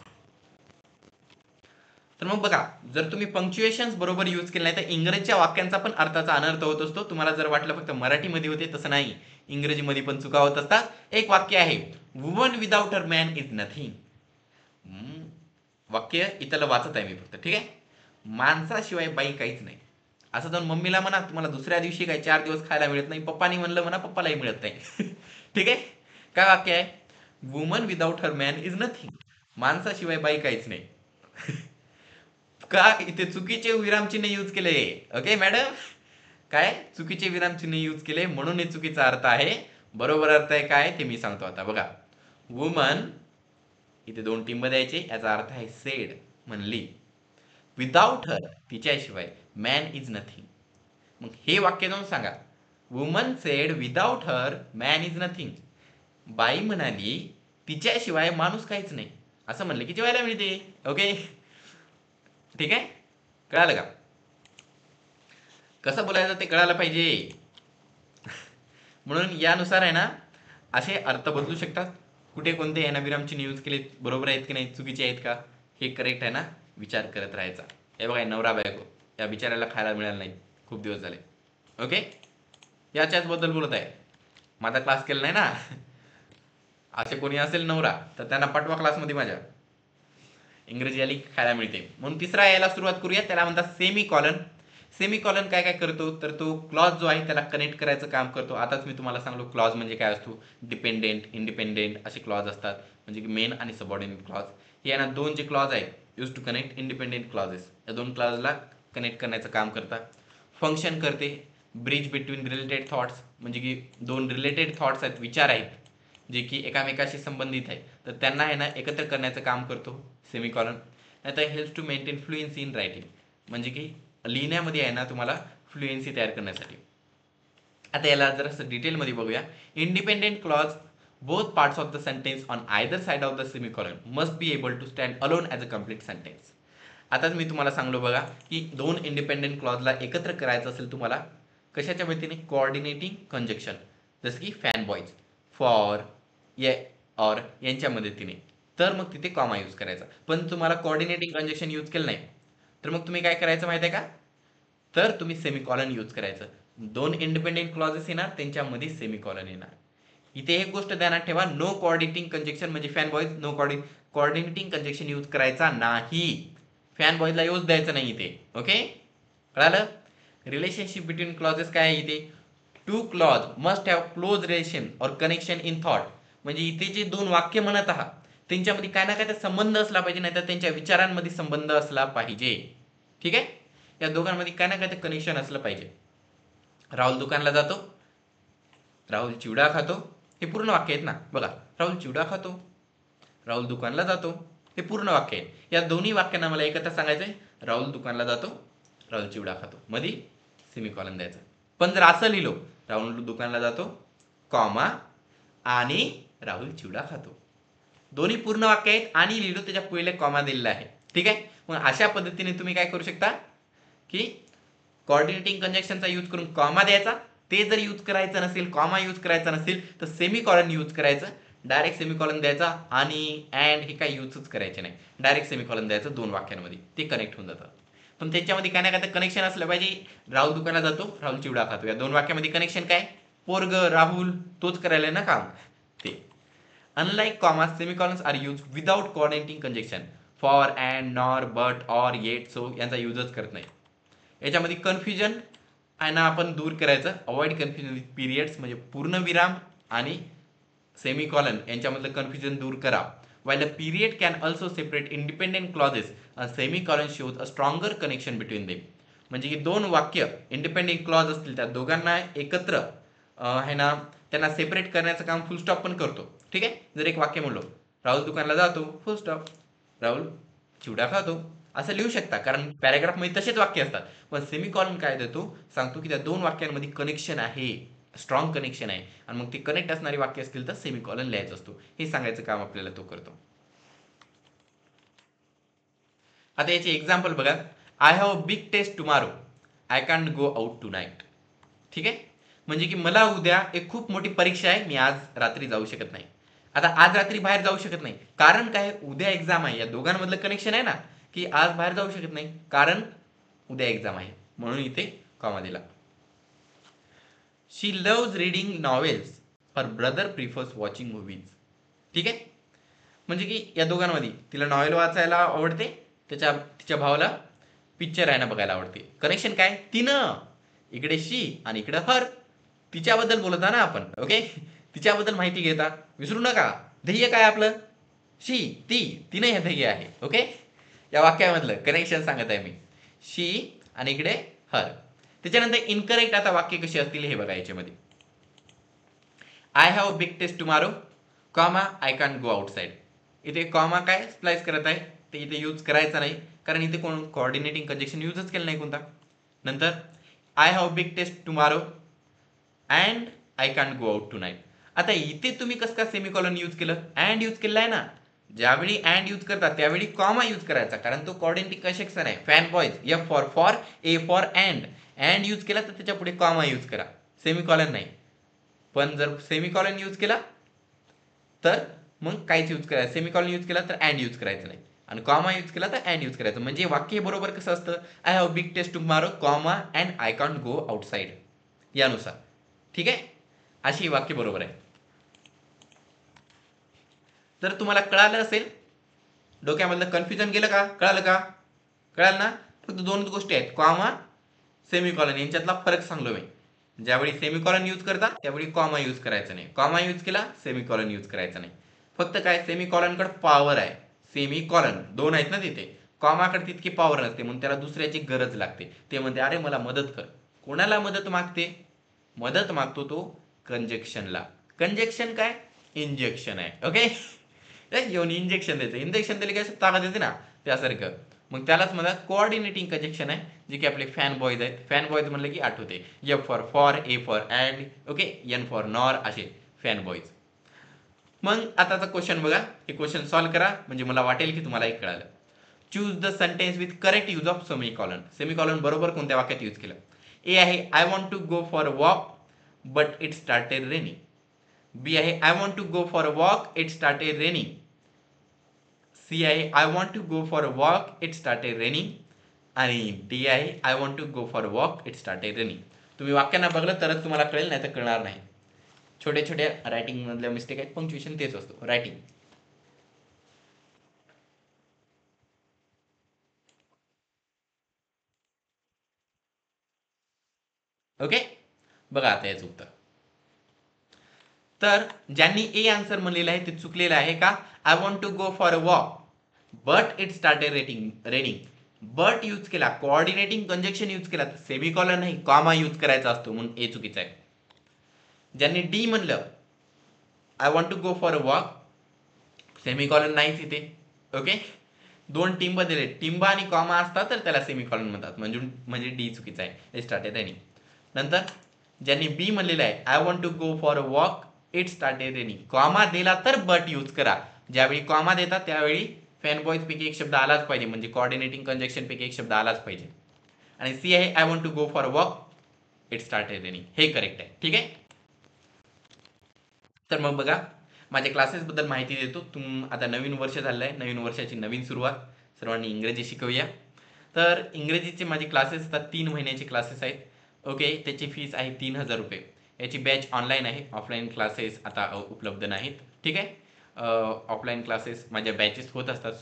तर मग बघा, जर तुम्ही पंक्च्युएशन बरोबर यूज केले नाही तर इंग्रजीच्या वाक्यांचा पण अर्थाचा अनर्थ होत असतो. तुम्हाला जर वाटलं फक्त मराठीमध्ये होते, तसं नाही, इंग्रजीमध्ये पण चुका होत असतात. एक वाक्य आहे, woman without her man is nothing. वाक्य इथलं वाचत आहे मी फक्त. ठीक आहे, माणसाशिवाय बाई काहीच नाही. असं जाऊन मम्मीला म्हणा तुम्हाला दुसऱ्या दिवशी काय 4 दिवस खायला मिळत नाही, पप्पानी म्हणलं म्हणा पप्पालाही मिळत नाही. ठीक आहे, काय वाक्य आहे, woman without her man is nothing. माणसाशिवाय बाई काहीच नाही. का इथे चुकीचे विरामचिन्ह यूज केले. ओके मॅडम, काय चुकीचे विरामचिन्ह यूज केले म्हणून हे चुकीचा अर्थ आहे. बरोबर अर्थ आहे काय ते मी सांगतो आता बघा. वुमन इथे 2 टिंब द्यायचे, याचा अर्थ आहे सेड, म्हणली. विदाउट हर, तिच्याशिवाय, मॅन इज नथिंग. मग हे वाक्य जाऊन सांगा, woman sed without her man is nothing. बाई म्हणाली तिच्याशिवाय माणूस काहीच नाही. असं म्हणलं की जेवायला मिळते. ओके, ठीक आहे, कळालं का? कसं बोलायचं ते कळायला पाहिजे. म्हणून यानुसार आहे ना असे अर्थ बदलू शकतात. कुठे कोणते आहे ना विरामचिन्ह यूज केले, बरोबर आहेत की नाही, चुकीचे आहेत का, हे करेक्ट आहे ना विचार करत राहायचा. हे बघा नवरा बायको, या बिचाराला खायला मिळालं नाही, खूप दिवस झाले. ओके, याच्याच बद्दल बोलत आहे. माझा क्लास केला नाही ना. असे कोणी असेल नवरा तर त्यांना पाठवा क्लासमध्ये माझ्या. इंग्रजी आली खायला मिळते. म्हणून तिसरा यायला सुरुवात करूया. त्याला म्हणतात सेमी कॉलन. सेमी कॉलन काय काय करतो तर तो क्लॉज जो आहे त्याला कनेक्ट करायचं काम करतो. आताच मी तुम्हाला सांगलो क्लॉज म्हणजे काय असतो. डिपेंडेंट, इंडिपेंडेंट असे क्लॉज असतात, म्हणजे की मेन आणि सबऑर्डिनेट क्लॉज. हे ना दोन जे क्लॉज आहेत use to connect independent clauses, या दोन क्लॉजला कनेक्ट करण्याचं काम करतात. फंक्शन करते ब्रिज बिटवीन रिलेटेड थॉट्स, म्हणजे की दोन रिलेटेड थॉट्स आहेत, विचार आहेत जे की एकामेकाशी संबंधित आहे, तर त्यांना आहे ना एकत्र करण्याचं काम करतो सेमीकॉलन. नाहीतर helps to maintain fluency in writing, म्हणजे की लिहिण्यामध्ये आहे ना तुम्हाला फ्लुएन्सी तयार करण्यासाठी. आता याला जरा डिटेलमध्ये बघूया. Independent clause both parts of the sentence on either side of the semicolon must be able to stand alone as a complete sentence. आताच मी तुम्हाला सांगलो बघा की दोन इंडिपेंडेंट क्लॉजला एकत्र करायचं असेल तुम्हाला कशाच्या मदतीने, कोऑर्डिनेटिंग कंजक्शन, जसं की फॅन बॉयज, फॉर, ये, ऑर यांच्या मदतीने, तर मग तिथे कॉमा यूज करायचा. पण तुम्हाला कोऑर्डिनेटिंग कंजक्शन यूज केलं नाही तर मग तुम्ही काय करायचं माहिती आहे का, तर तुम्ही सेमीकॉलन यूज करायचं. दोन इंडिपेंडेंट क्लॉजेस येणार, त्यांच्यामध्ये सेमीकॉलन येणार. इथे एक गोष्ट ध्यानात ठेवा, नो कोऑर्डिनेटिंग कंजक्शन म्हणजे FANBOYS, no coordinating conjunction use करायचा नाही. फॅन बॉयजला यूज द्यायचं नाही इथे. ओके, कळालं? रिलेशनशिप बिटवीन क्लॉजेस काय आहे इथे, two clause must have close relation और कनेक्शन इन थॉट, म्हणजे इथे जे दोन वाक्य म्हणत आहात त्यांच्यामध्ये काय ना काय संबंध असला पाहिजे, नाही तर त्यांच्या विचारांमध्ये संबंध असला पाहिजे. ठीक आहे, या दोघांमध्ये काय ना काय कनेक्शन असलं पाहिजे. राहुल दुकानला जातो, राहुल चिवडा खातो, हे पूर्ण वाक्य आहेत ना. बघा, राहुल चिवडा खातो, राहुल दुकानला जातो, हे पूर्ण वाक्य आहे. या दोन्ही वाक्यांना मला एकत्र सांगायचंय, राहुल दुकानला जातो, राहुल चिवडा खातो, मध्ये सेमीकॉलन द्यायचं. पण जर असं लिहिलो, राहुल दुकानला जातो, कॉमा आणि राहुल चिवडा खातो, दोन्ही पूर्ण वाक्य आहेत आणि लिहिलो त्याच्या पहिले कॉमा दिलेला आहे. ठीक आहे, मग अशा पद्धतीने तुम्ही काय करू शकता की कोऑर्डिनेटिंग कंजक्शनचा यूज करून कॉमा द्यायचा. ते जर यूज करायचं नसेल, कॉमा यूज करायचा नसेल, तर सेमीकॉलन यूज करायचं. डायरेक्ट सेमीकॉलन द्यायचा आणि अँड हे काही यूजच करायचे नाही. डायरेक्ट सेमीकॉलन द्यायचं दोन वाक्यांमध्ये, ते कनेक्ट होऊन जातात. पण त्याच्यामध्ये काय ना काय कनेक्शन असलं पाहिजे. राहुल दुकानाला जातो, राहुल चिवडा खातो, या दोन वाक्यामध्ये कनेक्शन काय, पोरग राहुल तोच करायला ना काम ते. Unlike comma, semicolons are use without coordinating conjunction. For, and, nor, but, or, yet, so यांचा यूजच करत नाही. याच्यामध्ये कन्फ्युजन आहे ना आपण दूर करायचं. अवॉइड कन्फ्युजन विथ पिरियड्स, म्हणजे पूर्णविराम आणि सेमीकॉलन यांच्यामधलं कन्फ्युजन दूर करा. while a period can also separate independent clauses, a semicolon shows a stronger connection between them. म्हणजे की दोन वाक्य इंडिपेंडेंट क्लॉज असतील त्या दोघांना एकत्र आहे ना त्यांना सेपरेट करण्याचं काम फुल स्टॉप पण करतो. ठीक आहे, जर एक वाक्य म्हणलो राहुल दुकानला जातो, फुल स्टॉप, राहुल चिवडा खातो, असं लिहू शकता, कारण पॅराग्राफमध्ये तसेच वाक्य असतात. पण सेमीकॉलन काय देतो, सांगतो की त्या दोन वाक्यांमध्ये कनेक्शन आहे, स्ट्रॉंग कनेक्शन आहे, आणि मग ते कनेक्ट असणारी वाक्य असतील तर सेमीकॉलन लिहायचं असतो. हे सांगायचं काम आपल्याला तो करतो. आता याचे एक्झाम्पल बघा. I have a big test tomorrow, I can't go out tonight. ठीक आहे, म्हणजे की मला उद्या एक खूप मोठी परीक्षा आहे, मी आज रात्री जाऊ शकत नाही. आता आज रात्री बाहेर जाऊ शकत नाही कारण काय, उद्या एक्झाम आहे. या दोघांमधलं कनेक्शन आहे ना, की आज बाहेर जाऊ शकत नाही कारण उद्या एक्झाम आहे, म्हणून इथे कॉमा दिला. She loves reading novels, her brother prefers watching movies. ठीक आहे, म्हणजे की या दोघांमध्ये तिला नॉवेल वाचायला आवडते, तिच्या भावाला पिक्चर आहे ना बघायला आवडते. कनेक्शन काय, तिनं इकडे शी आणि इकडे हर, तिच्याबद्दल बोलता ना आपण. ओके, तिच्याबद्दल माहिती घेता, विसरू नका. ध्येय काय आपलं, शी, तिने हे ध्येय आहे. ओके, या वाक्यामधलं कनेक्शन सांगत आहे मी, शी आणि इकडे हर. त्याच्यानंतर इनकरेक्ट आता वाक्य कशी असतील हे बघा. याच्यामध्ये I have a big test tomorrow, comma I can't go outside. इथे कॉमा काय स्प्लाइस करत आहे, ते इथे यूज करायचं नाही कारण इथे कोण कोऑर्डिनेटिंग कंजक्शन यूजच केलं नाही कोणता. नंतर I have big test tomorrow, and I can't go out tonight. आता इथे तुम्ही कसं का सेमिकॉलन यूज केलं? अँड यूज केलं आहे ना. ज्यावेळी अँड यूज करतात त्यावेळी कॉमा यूज करायचा, कारण तो कोऑर्डिनेटिंग कंजक्शन आहे. Fan boys, F for A for and use केला तर त्याच्या पुढे कॉमा यूज करा, सेमिकॉलन नाही. पण जर सेमिकॉलन यूज केला तर मग काहीच यूज करायचं. सेमिकॉलन यूज केला तर अँड यूज करायचं नाही, आणि कॉमा यूज केला तर अँड यूज करायचं. म्हणजे वाक्य बरोबर कसं असतं? I have big test tomorrow comma and I can't go outside, यानुसार. ठीक आहे, अशी वाक्य बरोबर आहे. तर तुम्हाला कळालं असेल, डोक्यामधलं कन्फ्युजन गेलं का? कळालं का? कळालं ना? फक्त दोन गोष्टी आहेत, कॉमा, सेमिकॉलन, यांच्यातला फरक सांगलो मी. ज्यावेळी सेमिकॉलन यूज करता त्यावेळी कॉमा यूज करायचा नाही, कॉमा यूज केला सेमिकॉलन यूज करायचा नाही. फक्त काय, सेमिकॉलनकडे पॉवर आहे. सेमिकॉलन दोन आहेत ना तिथे, कॉमाकडे तितकी पॉवर नसते, म्हणून त्याला दुसऱ्याची गरज लागते. ते म्हणते अरे मला मदत कर. कोणाला मदत मागते? मदत मागतो तो कंजक्शनला. कंजक्शन काय? इंजेक्शन आहे. ओके, येऊन इंजेक्शन द्यायचं. इंजेक्शन दिले काय ताकद येते ना, त्यासारखं. मग त्यालाच मला कोऑर्डिनेटिंग कंजक्शन आहे, जे की आपले फॅन बॉयज आहेत. फॅन बॉयज म्हणलं की आठवते F for A for and, okay, N for nor, असे फॅन बॉयज. मग आताचा क्वेश्चन बघा, हे क्वेश्चन सॉल्व्ह करा म्हणजे मला वाटेल की तुम्हाला एक कळालं. Choose the sentence with correct use of semicolon. Semicolon बरोबर कोणत्या वाक्यात यूज केलं? ए आहे I want to go for a walk but it started raining. B आहे I want to go for a walk it started raining. C आहे I want to go for a walk it started raining. आणि D आहे I want to go for a walk it started raining. तुम्ही वाक्यांना बघलं तरच तुम्हाला कळेल, नाही तर कळणार नाही. छोटे छोटे रायटिंग मधल्या मिस्टेक आहेत, पंक्च्युएशन तेच असतो रायटिंग. ओके, बघा आता याचं उत्तर. तर ज्यांनी ए आन्सर म्हणलेलं आहे ते चुकलेलं आहे का? I want to go for a walk but it started raining. But use केला, कोऑर्डिनेटिंग कंजक्शन यूज केला, सेमिकॉलन नाही कॉमा यूज करायचा असतो, म्हणून ए चुकीचा आहे. ज्यांनी डी म्हणलं I want to go for a walk, semicolon नाहीच इथे. ओके, दोन टिंब दिले, टिंब आणि कॉमा असतात तर त्याला सेमिकॉलन म्हणतात, म्हणजे डी चुकीचा आहे, स्टार्टेड रेनिंग. नंतर ज्यांनी बी म्हणलेलं आहे I want to go for a walk it started raining, comma दिला तर बट यूज करा. ज्यावेळी कॉमा देतात त्यावेळी फॅन बॉयज पैकी एक शब्द आलाच पाहिजे, म्हणजे कोऑर्डिनेटिंग कंजक्शन पैकी एक शब्द आलाच पाहिजे. आणि सी आहे I want to go for a walk it started raining, हे करेक्ट आहे. ठीक आहे, तर मग बघा, माझ्या क्लासेसबद्दल माहिती देतो. आता नवीन वर्ष झालं आहे, नवीन वर्षाची नवीन सुरुवात, सर्वांनी इंग्रजी शिकवूया. तर इंग्रजीचे माझे क्लासेस असतात, 3 महिन्याचे क्लासेस आहेत. ओके, त्याची फीस आहे 3,000 रुपये. याची बॅच ऑनलाईन आहे, ऑफलाईन क्लासेस आता उपलब्ध नाहीत. ठीक आहे, ऑफलाईन क्लासेस माझ्या बॅचेस होत असतात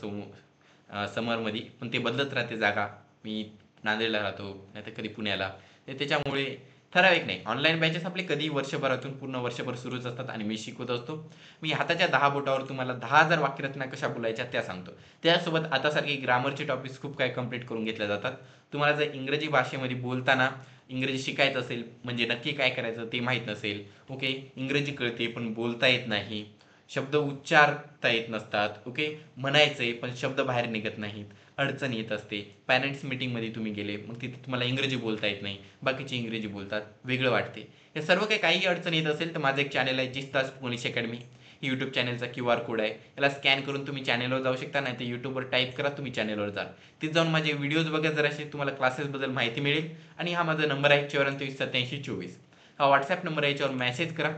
समरमध्ये, पण ते बदलत राहते जागा. मी नांदेडला राहतो, नाही तर कधी पुण्याला, त्याच्यामुळे ठराविक नाही. ऑनलाईन बॅचेस आपले कधी वर्षभरातून पूर्ण वर्षभर सुरूच असतात आणि मी शिकवत असतो. मी हाताच्या 10 बोटावर तुम्हाला 10,000 वाक्यरचना कशा बोलायच्या त्या सांगतो. त्यासोबत आतासारखे ग्रामरचे टॉपिक्स खूप काही कंप्लीट करून घेतल्या जातात. तुम्हाला जर इंग्रजी भाषेमध्ये बोलताना इंग्रजी शिकायचं असेल, म्हणजे नक्की काय करायचं ते माहीत नसेल, ओके, इंग्रजी कळते पण बोलता येत नाही, शब्द उच्चारता येत नसतात, ओके, म्हणायचंय पण शब्द बाहेर निघत नाहीत, अडचण येत असते. पॅरेंट्स मीटिंगमध्ये तुम्ही गेले, मग तिथे तुम्हाला इंग्रजी बोलता येत नाही, बाकीचे इंग्रजी बोलतात, वेगळं वाटते. हे सर्व काही अडचण येत असेल तर माझं एक चॅनल आहे जिस्तास इंग्लिश अकॅडमी. यूट्यूब चॅनलचा QR कोड आहे, याला स्कॅन करून तुम्ही चॅनलवर जाऊ शकता, नाही तर यूट्यूबवर टाईप करा, तुम्ही चॅनलवर जा. तिथे जाऊन माझे व्हिडिओज बघा, जराशी तुम्हाला क्लासेसबद्दल माहिती मिळेल. आणि हा माझा नंबर आहे 84 87 24. हा व्हॉट्सॲप नंबर आहे, याच्यावर मेसेज करा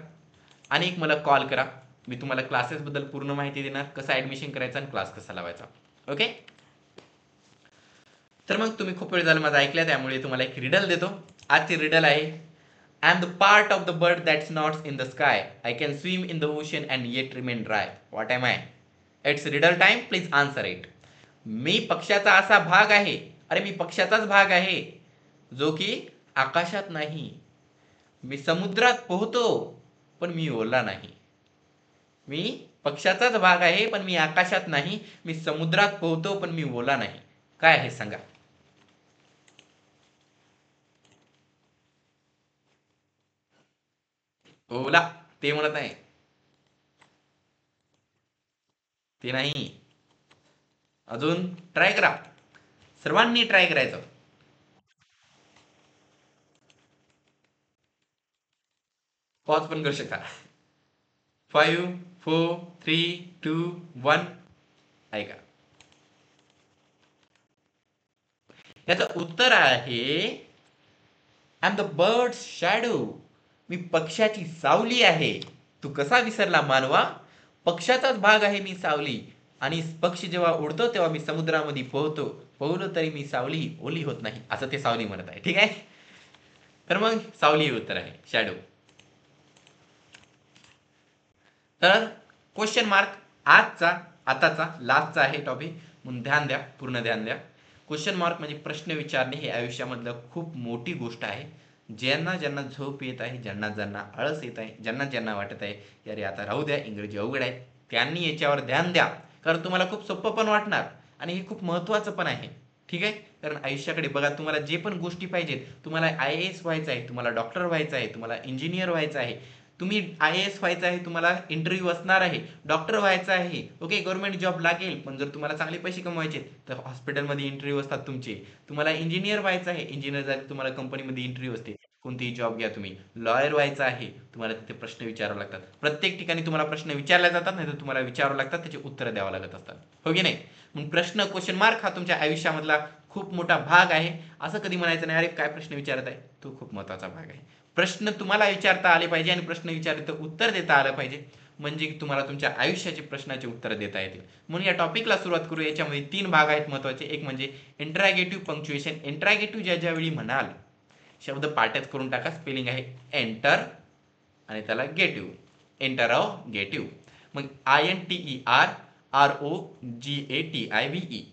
आणि एक मला कॉल करा. मी तुम्हाला क्लासेसबद्दल पूर्ण माहिती देणार, कसं ॲडमिशन करायचं आणि क्लास कसा लावायचा. ओके, तर मग तुम्ही खूप वेळ झाला माझं ऐकलं, त्यामुळे तुम्हाला एक रिडल देतो. आजची रिडल आहे, I am the part of the bird that's nots in the sky, I can swim in the ocean and yet remain dry, what am I? It's riddle time, please answer it. मी पक्षाचा असा भाग आहे, अरे मी पक्षाचाच भाग आहे, जो की आकाशात नाही. मी समुद्रात पोहतो पण मी ओला नाही. मी पक्षाचाच भाग आहे पण मी आकाशात नाही. मी समुद्रात पोहतो पण मी ओला नाही. काय आहे सांगा? ओला, ते म्हणत आहे ते नाही. अजून ट्राय करा, सर्वांनी ट्राय करायचं. पॉज पण करू शकता. 5 4 3 2 1. ऐका, याचं उत्तर आहे I am the bird shadow. मी पक्षाची सावली आहे. तू कसा विसरला मानवा? पक्षाचाच भाग आहे मी सावली. आणि पक्षी जेव्हा उडतो तेव्हा मी समुद्रामध्ये पोहतो. पोहलो तरी मी सावली ओली होत नाही, असं ते सावली म्हणत आहे. ठीक आहे, तर मग सावली हे उत्तर आहे, शॅडो. तर क्वेश्चन मार्क आजचा आताचा लास्टचा आहे टॉपिक, म्हणून ध्यान द्या, पूर्ण ध्यान द्या. क्वेश्चन मार्क म्हणजे प्रश्न विचारणे हे आयुष्यामधलं खूप मोठी गोष्ट आहे. ज्यांना ज्यांना झोप येत आहे, ज्यांना ज्यांना आळस येत आहे, ज्यांना ज्यांना वाटत आहे की अरे आता राहू द्या, इंग्रजी अवघड आहे, त्यांनी याच्यावर ध्यान द्या. कारण तुम्हाला खूप सोपं पण वाटणार आणि हे खूप महत्त्वाचं पण आहे. ठीक आहे, कारण आयुष्याकडे बघा, तुम्हाला जे पण गोष्टी पाहिजेत, तुम्हाला IAS व्हायचं आहे, तुम्हाला डॉक्टर व्हायचं आहे, तुम्हाला इंजिनियर व्हायचं आहे, तुम्ही IAS व्हायचं आहे, तुम्हाला इंटरव्ह्यू असणार आहे, डॉक्टर व्हायचं आहे, ओके, गव्हर्नमेंट जॉब लागेल. पण जर तुम्हाला चांगले पैसे कमवायचे तर हॉस्पिटलमध्ये इंटरव्ह्यू असतात तुमचे. तुम्हाला इंजिनियर व्हायचं आहे, इंजिनियर झाले तुम्हाला कंपनीमध्ये इंटरव्ह्यू असते, कोणतीही जॉब घ्या तुम्ही. लॉयर व्हायचं आहे, तुम्हाला तिथे प्रश्न विचारावे लागतात. प्रत्येक ठिकाणी तुम्हाला प्रश्न विचारले जातात, नाही तर तुम्हाला विचारावं लागतात, त्याची उत्तरं द्यावं लागत असतात, हो की नाही? मग प्रश्न, क्वेश्चन मार्क हा तुमच्या आयुष्यामधला खूप मोठा भाग आहे. असं कधी म्हणायचं नाही अरे काय प्रश्न विचारत आहे, तो खूप महत्त्वाचा भाग आहे. प्रश्न तुम्हाला विचारता आले पाहिजे आणि प्रश्न विचारले तर उत्तर देता आलं पाहिजे, म्हणजे तुम्हाला तुमच्या आयुष्याचे प्रश्नाचे उत्तर देता येतील. म्हणून या टॉपिकला सुरुवात करू. याच्यामध्ये 3 भाग आहेत महत्त्वाचे. एक म्हणजे इंट्रॅगेटिव्ह पंक्च्युएशन. इंट्रॅगेटिव्ह ज्यावेळी म्हणाल, शब्द पाट्यात करून टाका. स्पेलिंग आहे एंटर आणि त्याला गेटिव्ह, इंटरॉगेटिव्ह. मग INTERROGATIVE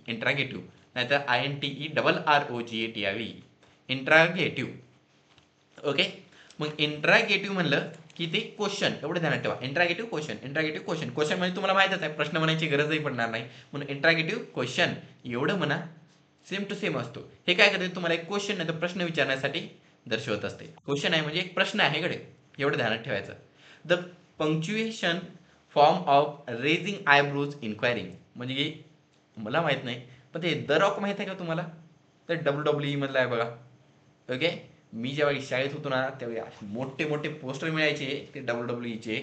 इंट्रॅगेटिव्ह, नाहीतर INTERROGATIVE इंट्रॅगेटिव्ह. ओके, मग इंट्रॅगेटिव्ह म्हणलं की ते क्वेश्चन, एवढं ध्यानात ठेवा. इंट्रॅगेटिव्ह क्वेश्चन, इंट्रॅगेटिव्ह क्वेश्चन. क्वेश्चन म्हणजे तुम्हाला माहितच आहे, प्रश्न म्हणायची गरजही पडणार नाही, म्हणून इंट्रॅगेटिव्ह क्वेश्चन एवढं म्हणा. सेम टू सेम असतो. हे काय करते, तुम्हाला एक क्वेश्चन नाही तर प्रश्न विचारण्यासाठी दर्शवत असते. क्वेश्चन आहे म्हणजे एक प्रश्न आहे कडे, एवढं ध्यानात ठेवायचं. The punctuation form of raising eyebrows inquiring, म्हणजे मला माहित नाही पण ते द रॉक माहित आहे का तुम्हाला? तर WWE मधला आहे बघा. ओके, मी जेव्हा शाळेत होतो ना तेव्हा मोठे मोठे पोस्टर मिळायचे ते WWEचे.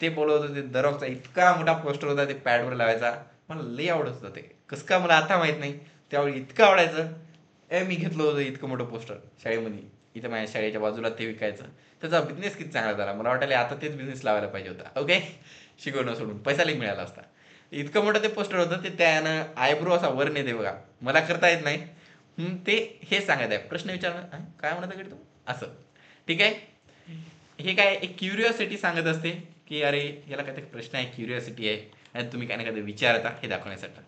ते बोलवत होते, द रॉकचा इतका मोठा पोस्टर होता, ते पॅडवर लावायचा. मला लई आवडत होतं ते. कसं का मला आता माहित नाही, त्यावेळी इतकं आवडायचं. मी घेतलं होतं इतकं मोठं पोस्टर शाळेमध्ये. इथं माझ्या शाळेच्या बाजूला ते विकायचं. त्याचा बिझनेस किती चांगला झाला. मला वाटायला आता तेच बिझनेस लावायला पाहिजे होता. ओके, शिकवणं सोडून पैसाही मिळाला असता. इतकं मोठं ते पोस्टर होतं, ते त्यानं आयब्रो असा वर नेते बघा, मला करता येत नाही. ते हे सांगत आहे, प्रश्न विचारणं काय म्हणत आहे तू असं. ठीक आहे, हे काय एक क्युरिओसिटी सांगत असते की अरे याला काहीतरी प्रश्न आहे, क्युरिओसिटी आहे आणि तुम्ही काय ना काहीतरी विचारता हे दाखवण्यासाठी.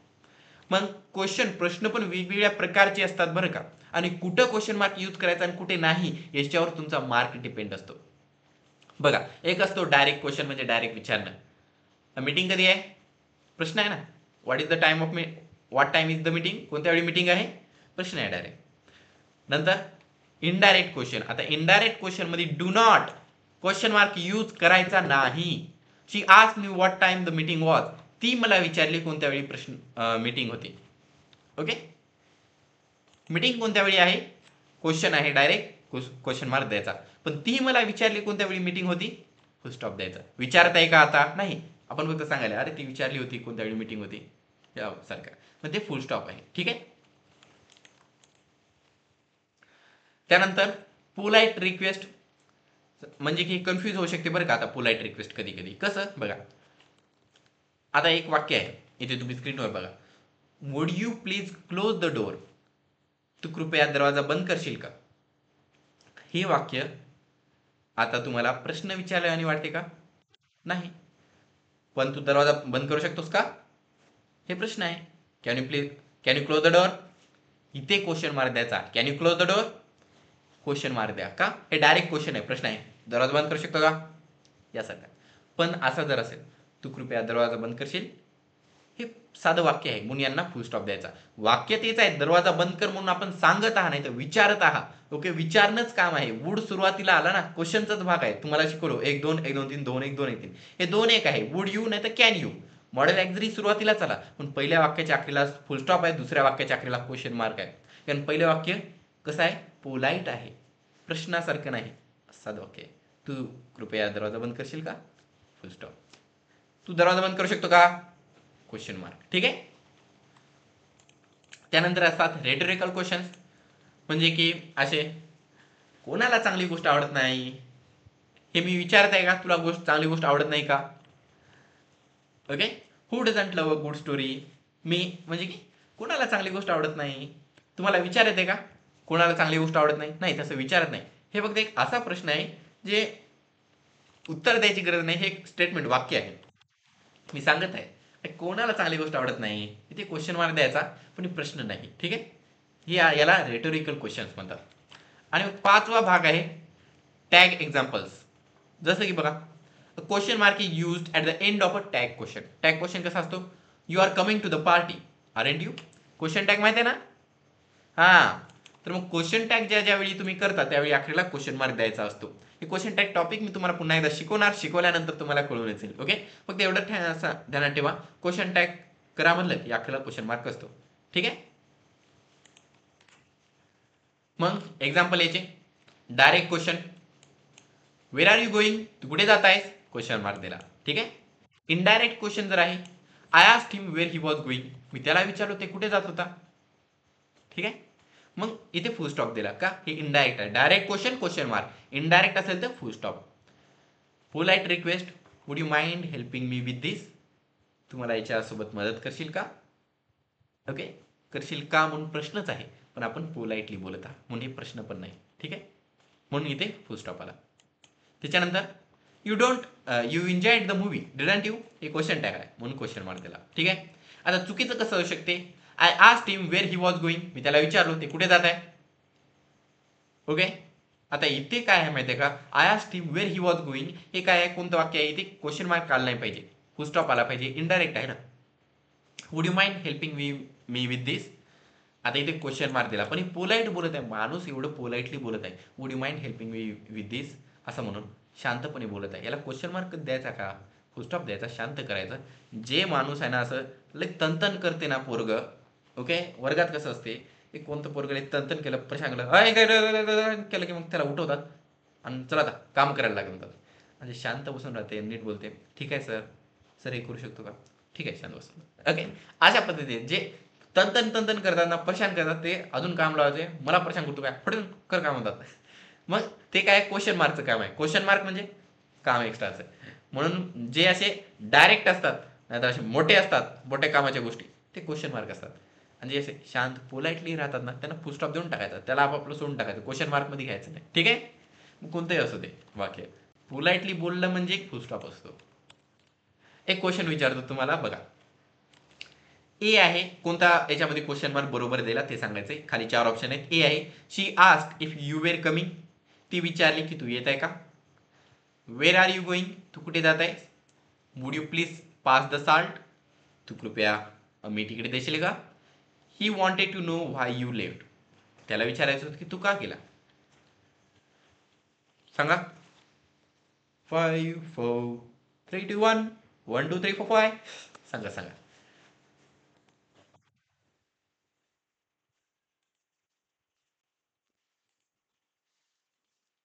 मग क्वेश्चन, प्रश्न पण वेगवेगळ्या प्रकारचे असतात बरं का. आणि कुठं क्वेश्चन मार्क यूज करायचा आणि कुठे नाही याच्यावर तुमचा मार्क डिपेंड असतो. बघा, एक असतो डायरेक्ट क्वेश्चन, म्हणजे डायरेक्ट विचारणं. मीटिंग कधी आहे, प्रश्न आहे ना. What is the time of what time is the meeting, कोणत्या वेळी मीटिंग आहे, प्रश्न आहे डायरेक्ट. नंतर इनडायरेक्ट क्वेश्चन. आता इनडायरेक्ट क्वेश्चन मध्ये do not question mark use करायचा नाही. She asked me what time the meeting was, ती मला विचारली कोणत्या वेळी प्रश्न मीटिंग होती. ओके, मीटिंग कोणत्या वेळी आहे, क्वेश्चन आहे, डायरेक्ट क्वेश्चन मार्क द्यायचा. पण ती मला विचारली कोणत्या वेळी मीटिंग होती, फुल स्टॉप द्यायचा. विचारत आहे का आता, नाही, आपण फक्त सांगायला अरे ती विचारली होती कोणत्या वेळी मीटिंग होती सारखं, मग ते फुल स्टॉप आहे. ठीक आहे. त्यानंतर पोलाइट रिक्वेस्ट, म्हणजे की कन्फ्यूज होऊ शकते बरं का. आता पोलाइट रिक्वेस्ट कधी कधी कसं बघा, आता एक वाक्य आहे इथे तुम्ही स्क्रीनवर बघा, would you please close the door, तू कृपया दरवाजा बंद करशील का. हे वाक्य आता तुम्हाला प्रश्न विचारल्याने वाटते का, नाही. पण तू दरवाजा बंद करू शकतोस का, हे प्रश्न आहे. Can you close the door, इथे क्वेश्चन मार्क द्यायचा. Can you close the door, question mark द्या का. हे डायरेक्ट क्वेश्चन आहे, प्रश्न आहे. दरवाजा बंद करू शकतो का, यासारखा. पण असा जर असेल, तू कृपया दरवाजा बंद करशील, हे साधं वाक्य आहे, म्हणून यांना फुल स्टॉप द्यायचा. वाक्य तेच आहे, दरवाजा बंद कर म्हणून आपण सांगत आहात, नाही तर विचारत आहात. ओके, विचारणंच काम आहे. वूड सुरुवातीला आला ना, क्वेश्चनचाच भाग आहे. तुम्हाला शिकवलो 1 2 1 2 3 2 1 2 1 3, हे 2 1 आहे. वूड यू नाही तर कॅन यू. मॉडेल ॲक्झरी सुरुवातीलाच आला, पण पहिल्या वाक्याच्या आखरीला फुल स्टॉप आहे, दुसऱ्या वाक्याच्या आखरीला क्वेश्चन मार्क आहे. कारण पहिलं वाक्य कसं आहे, पोलाइट आहे, प्रश्नासारखं नाही, साधं वाक्य आहे. तू कृपया दरवाजा बंद करशील का? फुल स्टॉप. तू दरवाजा बंद करू शकतो का? Question mark. ठीक आहे. त्यानंतर असतात रेटोरिकल क्वेश्चन्स, म्हणजे की असे कोणाला चांगली गोष्ट आवडत नाही हे मी विचारत आहे का? तुला चांगली गोष्ट आवडत नाही का? Okay. Who doesn't love a good story? मी म्हणजे की कोणाला चांगली गोष्ट आवडत नाही, तुम्हाला विचार येते का? कोणाला चांगली गोष्ट आवडत नाही? नाही, तसं विचारत नाही. हे फक्त एक असा प्रश्न आहे जे उत्तर द्यायची गरज नाही. हे एक स्टेटमेंट, वाक्य आहे. मी सांगत आहे कोणाला चांगली गोष्ट आवडत नाही, इथे क्वेश्चन मार्क द्यायचा, पण प्रश्न नाही. ठीक आहे. याला रेटोरिकल क्वेश्चन्स म्हणतात. आणि 5वा भाग आहे टॅग एक्झाम्पल्स. जसं की बघा, question mark is used at the end of a tag question. Tag question कसा असतो? You are coming to the party, aren't you? Question tag माहिती आहे ना? हां. तर मग क्वेश्चन टॅग ज्यावेळी तुम्ही करता त्यावेळी अखेरला क्वेश्चन मार्क द्यायचा असतो. हे क्वेश्चन टॅग टॉपिक मी तुम्हाला पुन्हा एकदा शिकवणार, शिकवल्यानंतर तुम्हाला कळून येईल. ओके. फक्त एवढं ध्यानात ठेवा, क्वेश्चन टॅग करा म्हणलं की अखेरला क्वेश्चन मार्क असतो. ठीक आहे. मग एक्झाम्पल याचे, direct question, where are you going? तू कुठे जात आहेस? क्वेश्चन मार्क दिला. ठीक आहे. इनडायरेक्ट क्वेश्चन जर आहे, I asked him where he was going. मी त्याला विचारलो ते कुठे जात होता. ठीक आहे. मग इथे फुल स्टॉप दिला का? हे इनडायरेक्ट आहे. Direct question question mark, indirect असेल तर full stop. Polite request, would you mind helping me with this? तुम्हाला याच्यासोबत मदत करशील का? ओके. करशील का म्हणून प्रश्नच आहे, पण आपण पोलाइटली बोलत आहात म्हणून हे प्रश्न पण नाही. ठीक आहे. म्हणून इथे फुल स्टॉप आला. त्याच्यानंतर you enjoyed the movie didn't you? हे क्वेश्चन टॅग आहे म्हणून क्वेश्चन मार्क दिला. ठीक आहे. आता चुकीचं कसं होऊ शकते? I asked him where he was going. मी त्याला विचारलो ते कुठे जात आहे. ओके. आता इथे काय आहे माहिती आहे का? I asked him where he was going हे काय आहे? कोणतं वाक्य आहे? इथे क्वेश्चन मार्क आला नाही पाहिजे, फुल स्टॉप आला पाहिजे. इनडायरेक्ट आहे ना. Would you mind helping me with this? आता इथे क्वेश्चन मार्क दिला, पण पोलाइट बोलत आहे माणूस, एवढं पोलाइटली बोलत आहे. Would you mind helping me with this असं म्हणून शांतपणे बोलत आहे. याला क्वेश्चन मार्क द्यायचा का? फुल स्टॉप द्यायचा, शांत करायचं. जे माणूस आहे ना असं लई तनतन करते ना पोरग, ओके. वर्गात कसं असते, एक कोणतं पोरग तनतन केलं, प्रशांत केलं की मग त्याला उठवतात आणि चला आता काम करायला लागतात. म्हणजे शांत बसून राहते, नीट बोलते. ठीक आहे सर, सर हे करू शकतो का? ठीक आहे, शांत बसून. ओके. अशा पद्धतीने जे तनतन तनतन करतात ना, परेशान करतात, ते अजून काम लावायचे. मला परेशान करतो काय, फटून कर काम म्हणतात. मग ते काय क्वेश्चन मार्कचं काम आहे. क्वेश्चन मार्क म्हणजे काम एक्स्ट्राचं. म्हणून जे असे डायरेक्ट असतात, नाहीतर असे मोठे असतात, मोठ्या कामाच्या गोष्टी, ते क्वेश्चन मार्क असतात. आणि जे असे शांत पोलाइटली राहतात ना, त्यांना फुल स्टॉप देऊन टाकायचं, त्याला आपापलं सोडून टाकायचं, क्वेश्चन मार्कमध्ये घ्यायचं नाही. ठीक आहे. मग कोणतंही असू दे वाक्य, पोलाइटली बोललं म्हणजे एक फुल स्टॉप असतो. एक क्वेश्चन विचारतो तुम्हाला, बघा. ए आहे, कोणता याच्यामध्ये क्वेश्चन मार्क बरोबर दिला ते सांगायचंय. खाली 4 ऑप्शन आहेत. ए आहे, she asked if you were coming. ती विचारली की तू येत आहे का? Where are you going? तू कुठे जात आहेस? Would you please pass the salt? तू कृपया मीठ इकडे देशील का? He wanted to know why you left. त्याला विचारायचं होतं की तू का गेला. सांगा. 5 4 3 2 1 1 2 3 4 5. सांगा सांगा.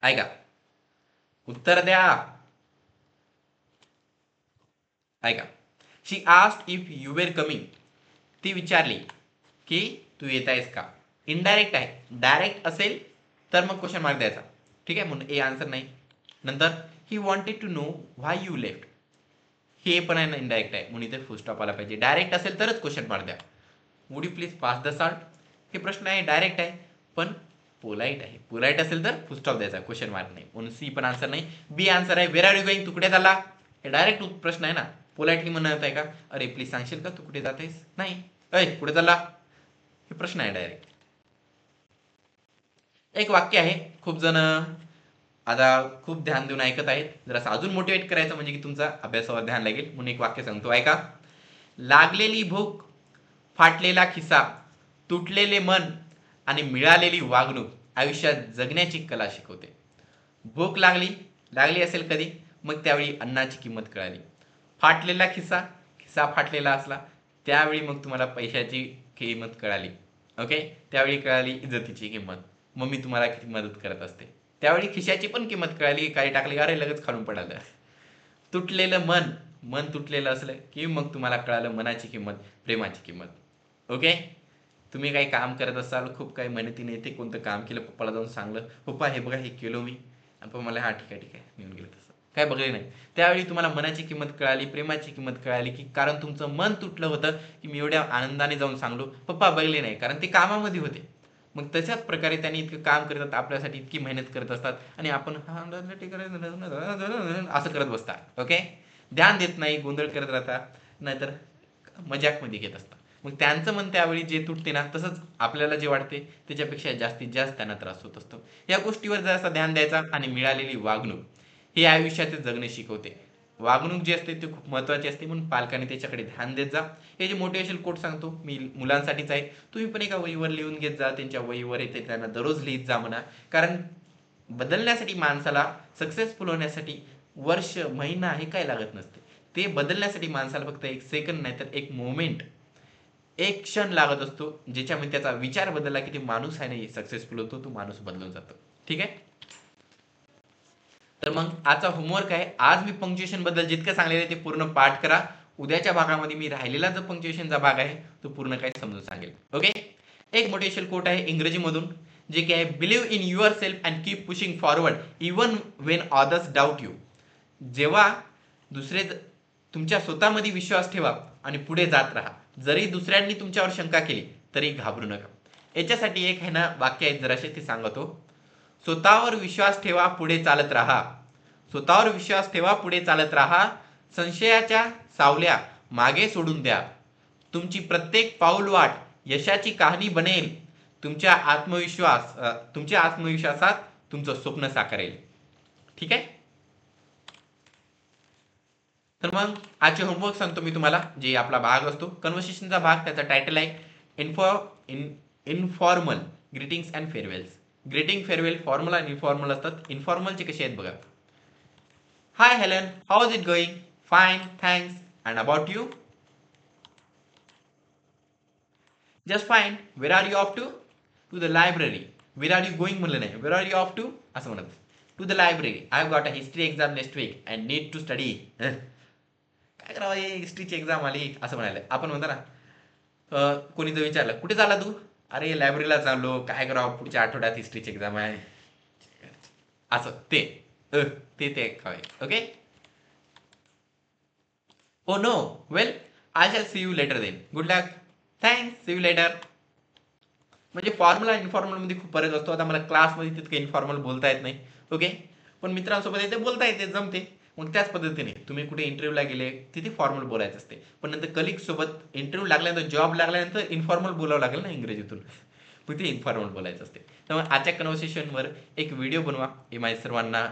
ऐका, उत्तर द्या. ऐका, she asked if you were coming. ती विचारली की तू येत आहेस का? इनडायरेक्ट आहे. डायरेक्ट असेल तर मग क्वेश्चन मार्क द्यायचा. ठीक आहे, म्हणून ए आन्सर नाही. नंतर he wanted to know why you left, हे पण आहे ना, इनडायरेक्ट आहे म्हणून इथे फुल स्टॉप आला पाहिजे. डायरेक्ट असेल तरच क्वेश्चन मार्क द्या. Would you please pass the salt, हे प्रश्न आहे, डायरेक्ट आहे पण पोलाइट आहे. पोलाइट असेल तर फुल स्टॉप द्यायचा, क्वेश्चन मार्क नाही. म्हणून सी पण आन्सर नाही. बी आन्सर आहे, वेर आर यू गोईंग? तू कुठे चालला? हे डायरेक्ट प्रश्न आहे ना. पोलाइटली म्हणत आहे का, अरे प्लीज सांगशील का तू कुठे जातेस? नाही. अय कुठे चालला, हे प्रश्न आहे डायरेक्ट. एक वाक्य आहे, खूप जण आता खूप ध्यान देऊन ऐकत आहेत. जर असं अजून मोटिवेट करायचं म्हणजे की तुमचा अभ्यासावर ध्यान लागेल म्हणून एक वाक्य सांगतो, ऐका. लागलेली भूक, फाटलेला खिसा, तुटलेले मन आणि मिळालेली वागणूक आयुष्यात जगण्याची कला शिकवते. भूक लागली लागली असेल कधी, मग त्यावेळी अन्नाची किंमत कळाली. फाटलेला खिसा, खिसा फाटलेला असला त्यावेळी मग तुम्हाला पैशाची किंमत कळाली. ओके. त्यावेळी कळाली इज्जतीची किंमत. मम्मी तुम्हाला किती मदत करत असते. त्यावेळी खिशाची पण किंमत कळाली, काही टाकली अरे लगेच खालून पडालं. तुटलेलं मन, मन तुटलेलं असलं की मग तुम्हाला कळालं मनाची किंमत, प्रेमाची किंमत. ओके. तुम्ही काही काम करत असाल, खूप काही मेहनतीने ते कोणतं काम केलं, पप्पाला जाऊन सांगलं, पप्पा हे बघा हे केलो मी, आणि पप्पा मला हा ठीक आहे ठीक आहे निघून गेलं. तसं काय बघले नाही. त्यावेळी तुम्हाला मनाची किंमत कळाली, प्रेमाची किंमत कळाली, की कारण तुमचं मन तुटलं होतं की मी एवढ्या आनंदाने जाऊन सांगलो, पप्पा बघले नाही, कारण ते कामामध्ये होते. मग तशाच प्रकारे त्यांनी इतकं काम करतात, आपल्यासाठी इतकी मेहनत करत असतात, आणि आपण असं करत बसता. ओके. ध्यान देत नाही, गोंधळ करत राहता, नाहीतर मजाकमध्ये घेत असता. मग त्यांचं मन त्यावेळी जे तुटते ना, तसंच आपल्याला जे वाटते त्याच्यापेक्षा जास्तीत जास्त त्यांना त्रास होत असतो. या गोष्टीवर जरासा ध्यान द्यायचा, आणि मिळालेली वागणूक हे आयुष्यात जगणे शिकवते. वागणूक जी असते ती खूप महत्त्वाची असते, म्हणून पालकांनी त्याच्याकडे ध्यान देत जा. हे जे मोटिवेशनल कोट सांगतो मी मुलांसाठीच आहे, तुम्ही पण एका वहीवर लिहून घेत जा, त्यांच्या वहीवर येते त्यांना दररोज लिहित जा म्हणा. कारण बदलण्यासाठी माणसाला, सक्सेसफुल होण्यासाठी वर्ष महिना हे काय लागत नसते. ते बदलण्यासाठी माणसाला फक्त एक सेकंड नाही तर एक मोमेंट, एक क्षण लागत असतो, ज्याच्यामध्ये त्याचा विचार बदलला की ते माणूस आहे नाही सक्सेसफुल होतो, तो माणूस बदलून जातो. ठीक आहे. तर मग आजचा होमवर्क आहे, आज मी पंक्च्युएशन बद्दल जितकं सांगलेलं आहे ते पूर्ण पाठ करा. उद्याच्या भागामध्ये मी राहिलेला जो पंक्च्युएशनचा भाग आहे तो पूर्ण काही समजून सांगेल. ओके. एक मोटिवेशनल कोट आहे इंग्रजीमधून, जे की आहे, believe in your self and keep pushing forward even Wien others doubt you. जेव्हा दुसरे तुमच्या स्वतःमध्ये विश्वास ठेवा आणि पुढे जात राहा. जरी दुसऱ्यांनी तुमच्यावर शंका केली तरी घाबरू नका. याच्यासाठी एक आहे ना वाक्य आहे, जराशे ते सांगतो. स्वतःवर विश्वास ठेवा, पुढे चालत राहा. स्वतःवर विश्वास ठेवा, पुढे चालत राहा. संशयाच्या सावल्या मागे सोडून द्या. तुमची प्रत्येक पाऊलवाट यशाची कहाणी बनेल. तुमच्या आत्मविश्वासात तुमचं स्वप्न साकारेल. ठीक आहे. तर मग आजचे होमवर्क सांगतो मी तुम्हाला, जे आपला भाग असतो कन्व्हर्सेशनचा भाग, त्याचा टायटल आहे informal greetings and farewells. Greeting, farewell formal आणि इनफॉर्मल असतात. इनफॉर्मलचे कसे आहेत बघा. Hi Helen, how is it going? Fine, thanks. And about you? Just fine. Where are you off to? To the library. Where are you going म्हणलं नाही, where are you off to असं म्हणत. To the library. I have got a history exam next week and need to study. काय करावं, हिस्ट्रीची exam आली असं म्हणाले. आपण म्हणतो ना, कोणी जर विचारलं कुठे चालला तू, अरे लायब्ररीला चाललो, काय करावं पुढच्या आठवड्यात हिस्ट्रीची एक्झाम आहे, असं ते ते ते खावे. Okay. Oh no, well I shall see you later then. Good luck. Thanks, see you later. म्हणजे फॉर्मल आणि इन्फॉर्मल मध्ये खूप फरक असतो. आता मला क्लासमध्ये तितकं इन्फॉर्मल बोलता येत नाही. ओके. पण मित्रांसोबत येते बोलता येते, जमते. मग त्याच पद्धतीने तुम्ही कुठे इंटरव्ह्यूला गेले तिथे फॉर्मल बोलायचं असते, पण नंतर कलिग सोबत इंटरव्ह्यू लागल्यानंतर, जॉब लागल्यानंतर इन्फॉर्मल बोलावं लागेल ना इंग्रजीतून, मग ते इन्फॉर्मल बोलायचं असते. त्यामुळे आजच्या कन्व्हर्सेशनवर एक व्हिडिओ बनवा, हे माझ्या सर्वांना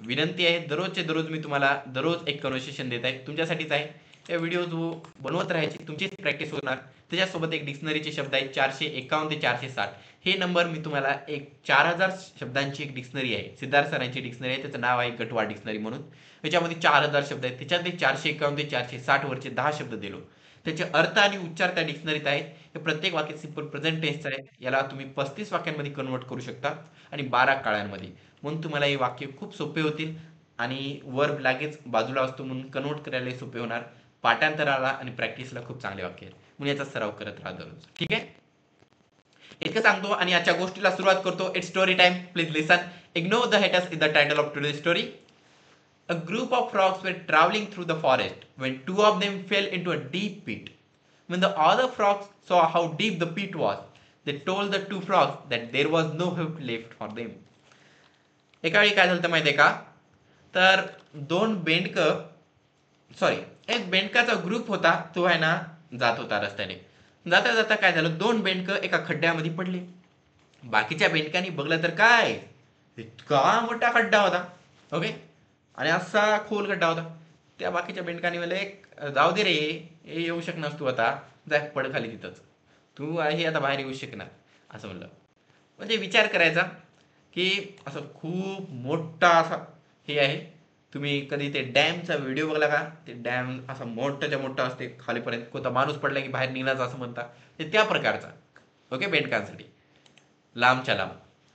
विनंती आहे. दररोजचे दररोज मी तुम्हाला दररोज एक कन्व्हर्सेशन देत आहे, तुमच्यासाठीच आहे. या व्हिडिओ जो बनवत राहायची, तुमचीच प्रॅक्टिस होणार. त्याच्यासोबत एक डिक्शनरीचे शब्द आहेत 451 ते 460. हे नंबर मी तुम्हाला एक 4000 शब्दांची एक डिक्शनरी आहे, सिद्धार्थ सरांची डिक्शनरी आहे, त्याचं नाव आहे गटवाड डिक्शनरी म्हणून. त्याच्यामध्ये 4000 शब्द आहेत, त्याच्यातले 451 ते 460 वरचे 10 शब्द दिलो. त्याचे अर्थ आणि उच्चार त्या डिक्शनरीत आहेत. हे प्रत्येक वाक्य सिंपल प्रेझेंट टेन्सचं आहे. याला तुम्ही 35 वाक्यांमध्ये कन्वर्ट करू शकता आणि 12 काळांमध्ये. म्हणून तुम्हाला हे वाक्य खूप सोपे होतील, आणि वर्ब लागेच बाजूला असतो म्हणून कन्वर्ट करायला सोपे होणार. पाठांतराला आणि प्रॅक्टिसला खूप चांगले वाक्य आहेत, म्हणून याचा सराव करत राहा दररोज. ठीक आहे. इतकं सांगतो आणि आजच्या गोष्टीला सुरुवात करतो. It's story time. Please listen. Ignore the haters is the title of today story. A group of frogs were traveling through the forest when two of them fell into a deep pit. When the other frogs saw how deep the pit was, they told the two frogs that there was no hope left for them. एका वेळी काय झालं माहिती आहे का, तर एक बेंडकाचा group होता, तो आहे ना जात होता रस्त्याने. जाता जाता काय झालं, दोन बेंडकं एका खड्ड्यामध्ये पडले. बाकीच्या बेंडकांनी बघलं तर काय, इतका मोठा खड्डा होता. ओके. आणि असा खोल खड्डा होता. त्या बाकीच्या बेंडकांनी म्हणले, जाऊ दे रे, हे येऊ शकणार तू, आता जाय पड खाली तिथंच, तू आहे आता बाहेर येऊ शकणार असं म्हणलं. म्हणजे विचार करायचा की असं खूप मोठा असा हे आहे. तुम्ही कधी ते डॅमचा व्हिडिओ बघला का, ते डॅम असा मोठाच्या मोठा असते, खालीपर्यंत कोणता माणूस पडला की बाहेर निघायचा असं म्हणता, ते त्या प्रकारचा. ओके. बेंडकांसाठी लांबच्या लांब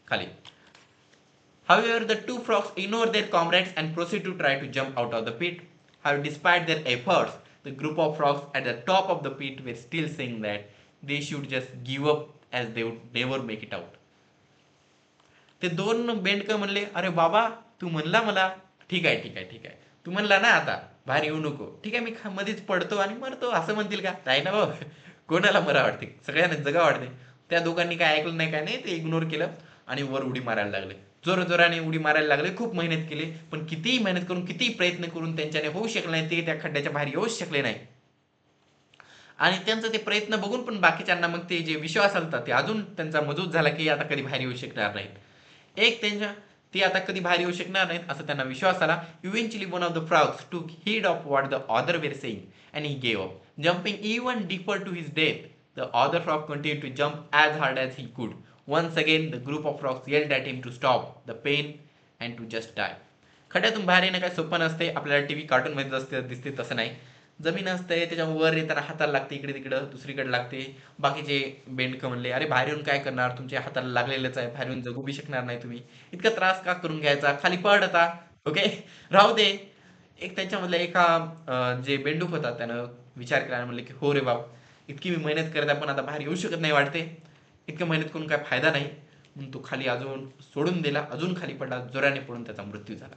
खाली. However, the two frogs ignore their comrades and proceed to try to jump out of the pit. However, despite their efforts, the group of frogs at the top of the pit were still saying that they should just give up as they would never make it out. ते दोन बेंडकं म्हणले, अरे बाबा तू म्हणला मला, ठीक आहे ठीक आहे ठीक आहे, तू म्हणला ना आता बाहेर येऊ नको, ठीक आहे मी मध्येच पडतो आणि मरतो, असं म्हणतील का? नाही ना भाऊ, कोणाला मरा वाटते, सगळ्यांना जगा वाटते. त्या दोघांनी काय ऐकलं नाही काय नाही, ते इग्नोर केलं आणि वर उडी मारायला लागले, जोराने उडी मारायला लागले. खूप मेहनत केली, पण कितीही मेहनत करून कितीही प्रयत्न करून त्यांच्याने होऊ शकले नाही, ते त्या खड्ड्याच्या बाहेर येऊच शकले नाही. आणि त्यांचं ते प्रयत्न बघून पण बाकीच्यांना मग ते जे विश्वास आलता ते अजून त्यांचा मजबूत झाला की आता कधी बाहेर येऊ शकणार नाहीत. एक त्यांच्या ते आता कधी बाहेर येऊ शकणार नाहीत असं त्यांना विश्वास आला. Eventually one of the frogs took heed of what the other were saying and he gave up, jumping even deeper to his death. The other frog continued to jump as hard as he could. Once again, the group of frogs yelled at him to stop the pain and to just die. खड्ड्यातून बाहेर येणं काय सोपं नसते. आपल्याला TV कार्टूनमध्ये असते दिसते तसं नाही. जमीन असते त्याच्यावर येताना हाताला लागते, इकडे तिकडं दुसरीकडे लागते. बाकीचे बेंडकं म्हणले, अरे बाहेर येऊन काय करणार, तुमच्या हाताला लागलेलंच आहे, बाहेर येऊन जगू बी शकणार नाही तुम्ही, इतका त्रास का करून घ्यायचा, खाली पड आता, ओके राहू दे. एक त्यांच्यामधला एका जे बेंडूक होता त्यानं विचार केला आणि म्हणले की हो रे बाप, इतकी मी मेहनत करत आहे पण आता बाहेर येऊ शकत नाही वाटते, इतकं मेहनत करून काय फायदा नाही. म्हणून तो खाली अजून सोडून दिला, अजून खाली पडला, जोराने पडून त्याचा मृत्यू झाला.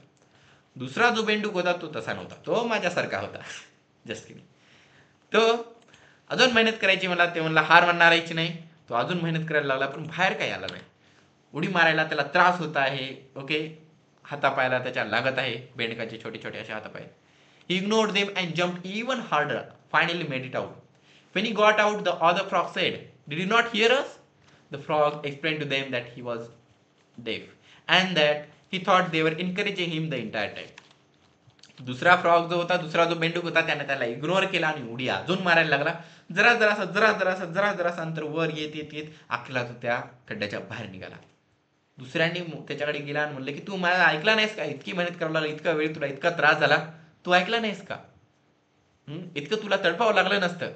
दुसरा जो बेंडूक होता तो तसा नव्हता, तो माझ्यासारखा होता. जस्ट की तो अजून मेहनत करायची, मला ते म्हणला हार मानायची नाही. तो अजून मेहनत करायला लागला पण बाहेर काही आला नाही. उडी मारायला त्याला त्रास होत आहे, ओके, हातापायाला त्याच्या लागत आहे, बेंडकाचे छोटे छोटे असे हातापाय. He ignored them and jumped even harder, finally made it out. When he got out, the other frog said, "Did you not hear us?" The frog explained to them that he was deaf and that he thought they were encouraging him the entire time. दुसरा frog जो होता, दुसरा जो बेंडूक होता, त्याने त्याला ignore केला आणि उडी अजून मारायला लागला. जरा अंतर वर येत येत येत अखेरला तो त्या खड्ड्याच्या बाहेर निघाला. दुसऱ्यांनी त्याच्याकडे गेला आणि म्हणले की तू मला ऐकला नाहीस का, इतकी मेहनत करावं लागली, इतका वेळ तुला इतका त्रास झाला, तू ऐकला नाहीस का, इतकं तुला तडपावं लागलं नसतं.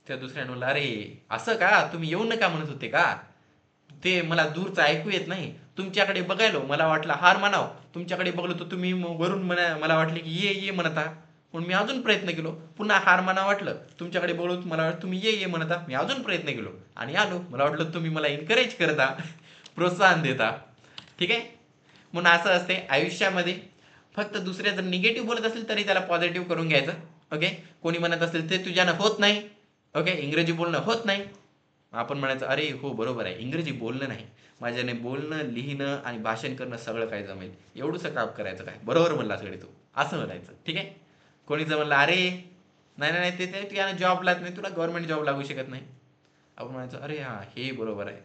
त्या दुसऱ्याने म्हणलं, अरे असं का, तुम्ही येऊन नका म्हणत होते का, ते मला दूरचं ऐकू येत नाही, तुमच्याकडे बघायलो मला वाटलं हार मानाव, तुमच्याकडे बघलो तर तुम्ही वरून मला वाटले की ये ये म्हणता, म्हणून मी अजून प्रयत्न केलो, पुन्हा हार माना वाटलं, तुमच्याकडे बघलो मला वाटलं तुम्ही ये ये म्हणता, मी अजून प्रयत्न केलो आणि आलो, मला वाटलं तुम्ही मला एनकरेज करता, प्रोत्साहन देता. ठीक आहे. म्हणून असं असते आयुष्यामध्ये, फक्त दुसरे जर निगेटिव्ह बोलत असेल तरी त्याला पॉझिटिव्ह करून घ्यायचं. ओके, कोणी म्हणत असेल ते तुझ्यानं होत नाही, ओके, इंग्रजी बोलणं होत नाही, आपण म्हणायचं अरे हो बरोबर आहे, इंग्रजी बोलणं नाही, माझ्याने बोलणं, लिहिणं आणि भाषण करणं सगळं काय जमेल, एवढंसं काम करायचं काय, बरोबर म्हणला सगळे तू, असं म्हणायचं. ठीक आहे. कोणी जर म्हणलं अरे नाही नाही ते तुझ्यानं जॉब लागत नाही, तुला गव्हर्नमेंट जॉब लागू शकत नाही, आपण म्हणायचं अरे हा हे बरोबर आहे,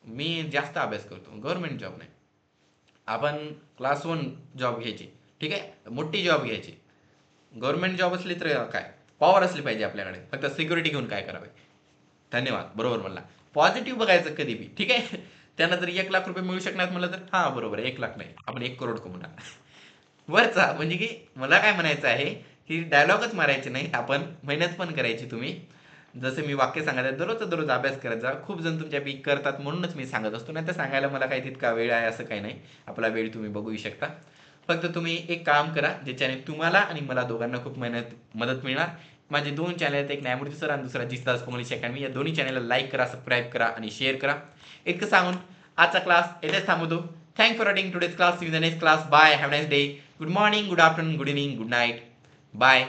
मी जास्त अभ्यास करतो, गव्हर्नमेंट जॉब नाही. आपण क्लास 1 जॉब घ्यायची, ठीक आहे, मोठी जॉब घ्यायची, गव्हर्नमेंट जॉब असली तर काय पॉवर असली पाहिजे आपल्याकडे, फक्त सिक्युरिटी घेऊन काय करावे. धन्यवाद, बरोबर म्हणला. पॉझिटिव्ह बघायचं कधी बी. ठीक आहे. त्यांना जर 1 लाख रुपये मिळू शकणार म्हणलं तर हा बरोबर आहे, 1 लाख नाही, आपण 1 करोड कमवणार. वरचा म्हणजे की मला काय म्हणायचं आहे की डायलॉगच मारायचे नाही, आपण मेहनत पण करायची. तुम्ही जसं मी वाक्य सांगायचं, दररोज अभ्यास करायचा. खूप जण तुमच्या पी करतात म्हणूनच मी सांगत असतो, नाही तर सांगायला मला काही तितका वेळ आहे असं काही नाही, आपला वेळ तुम्ही बघू शकता. फक्त तुम्ही एक काम करा ज्याच्याने तुम्हाला आणि मला दोघांना खूप मदत मिळणार. माझे 2 चॅनल आहेत, एक न्यायमूर्ती सर आणि दुसरा जिस्तास कोमलिश अकॅडमी. या दोन्ही चॅनलला लाईक करा, सबस्क्राईब करा आणि शेअर करा. इतकं सांगून आजचा क्लास येथेच थांबवतो. Thank for attending today's class. See you in the next class. Bye. Have a nice day. Good morning, good afternoon, good evening, good night. Bye.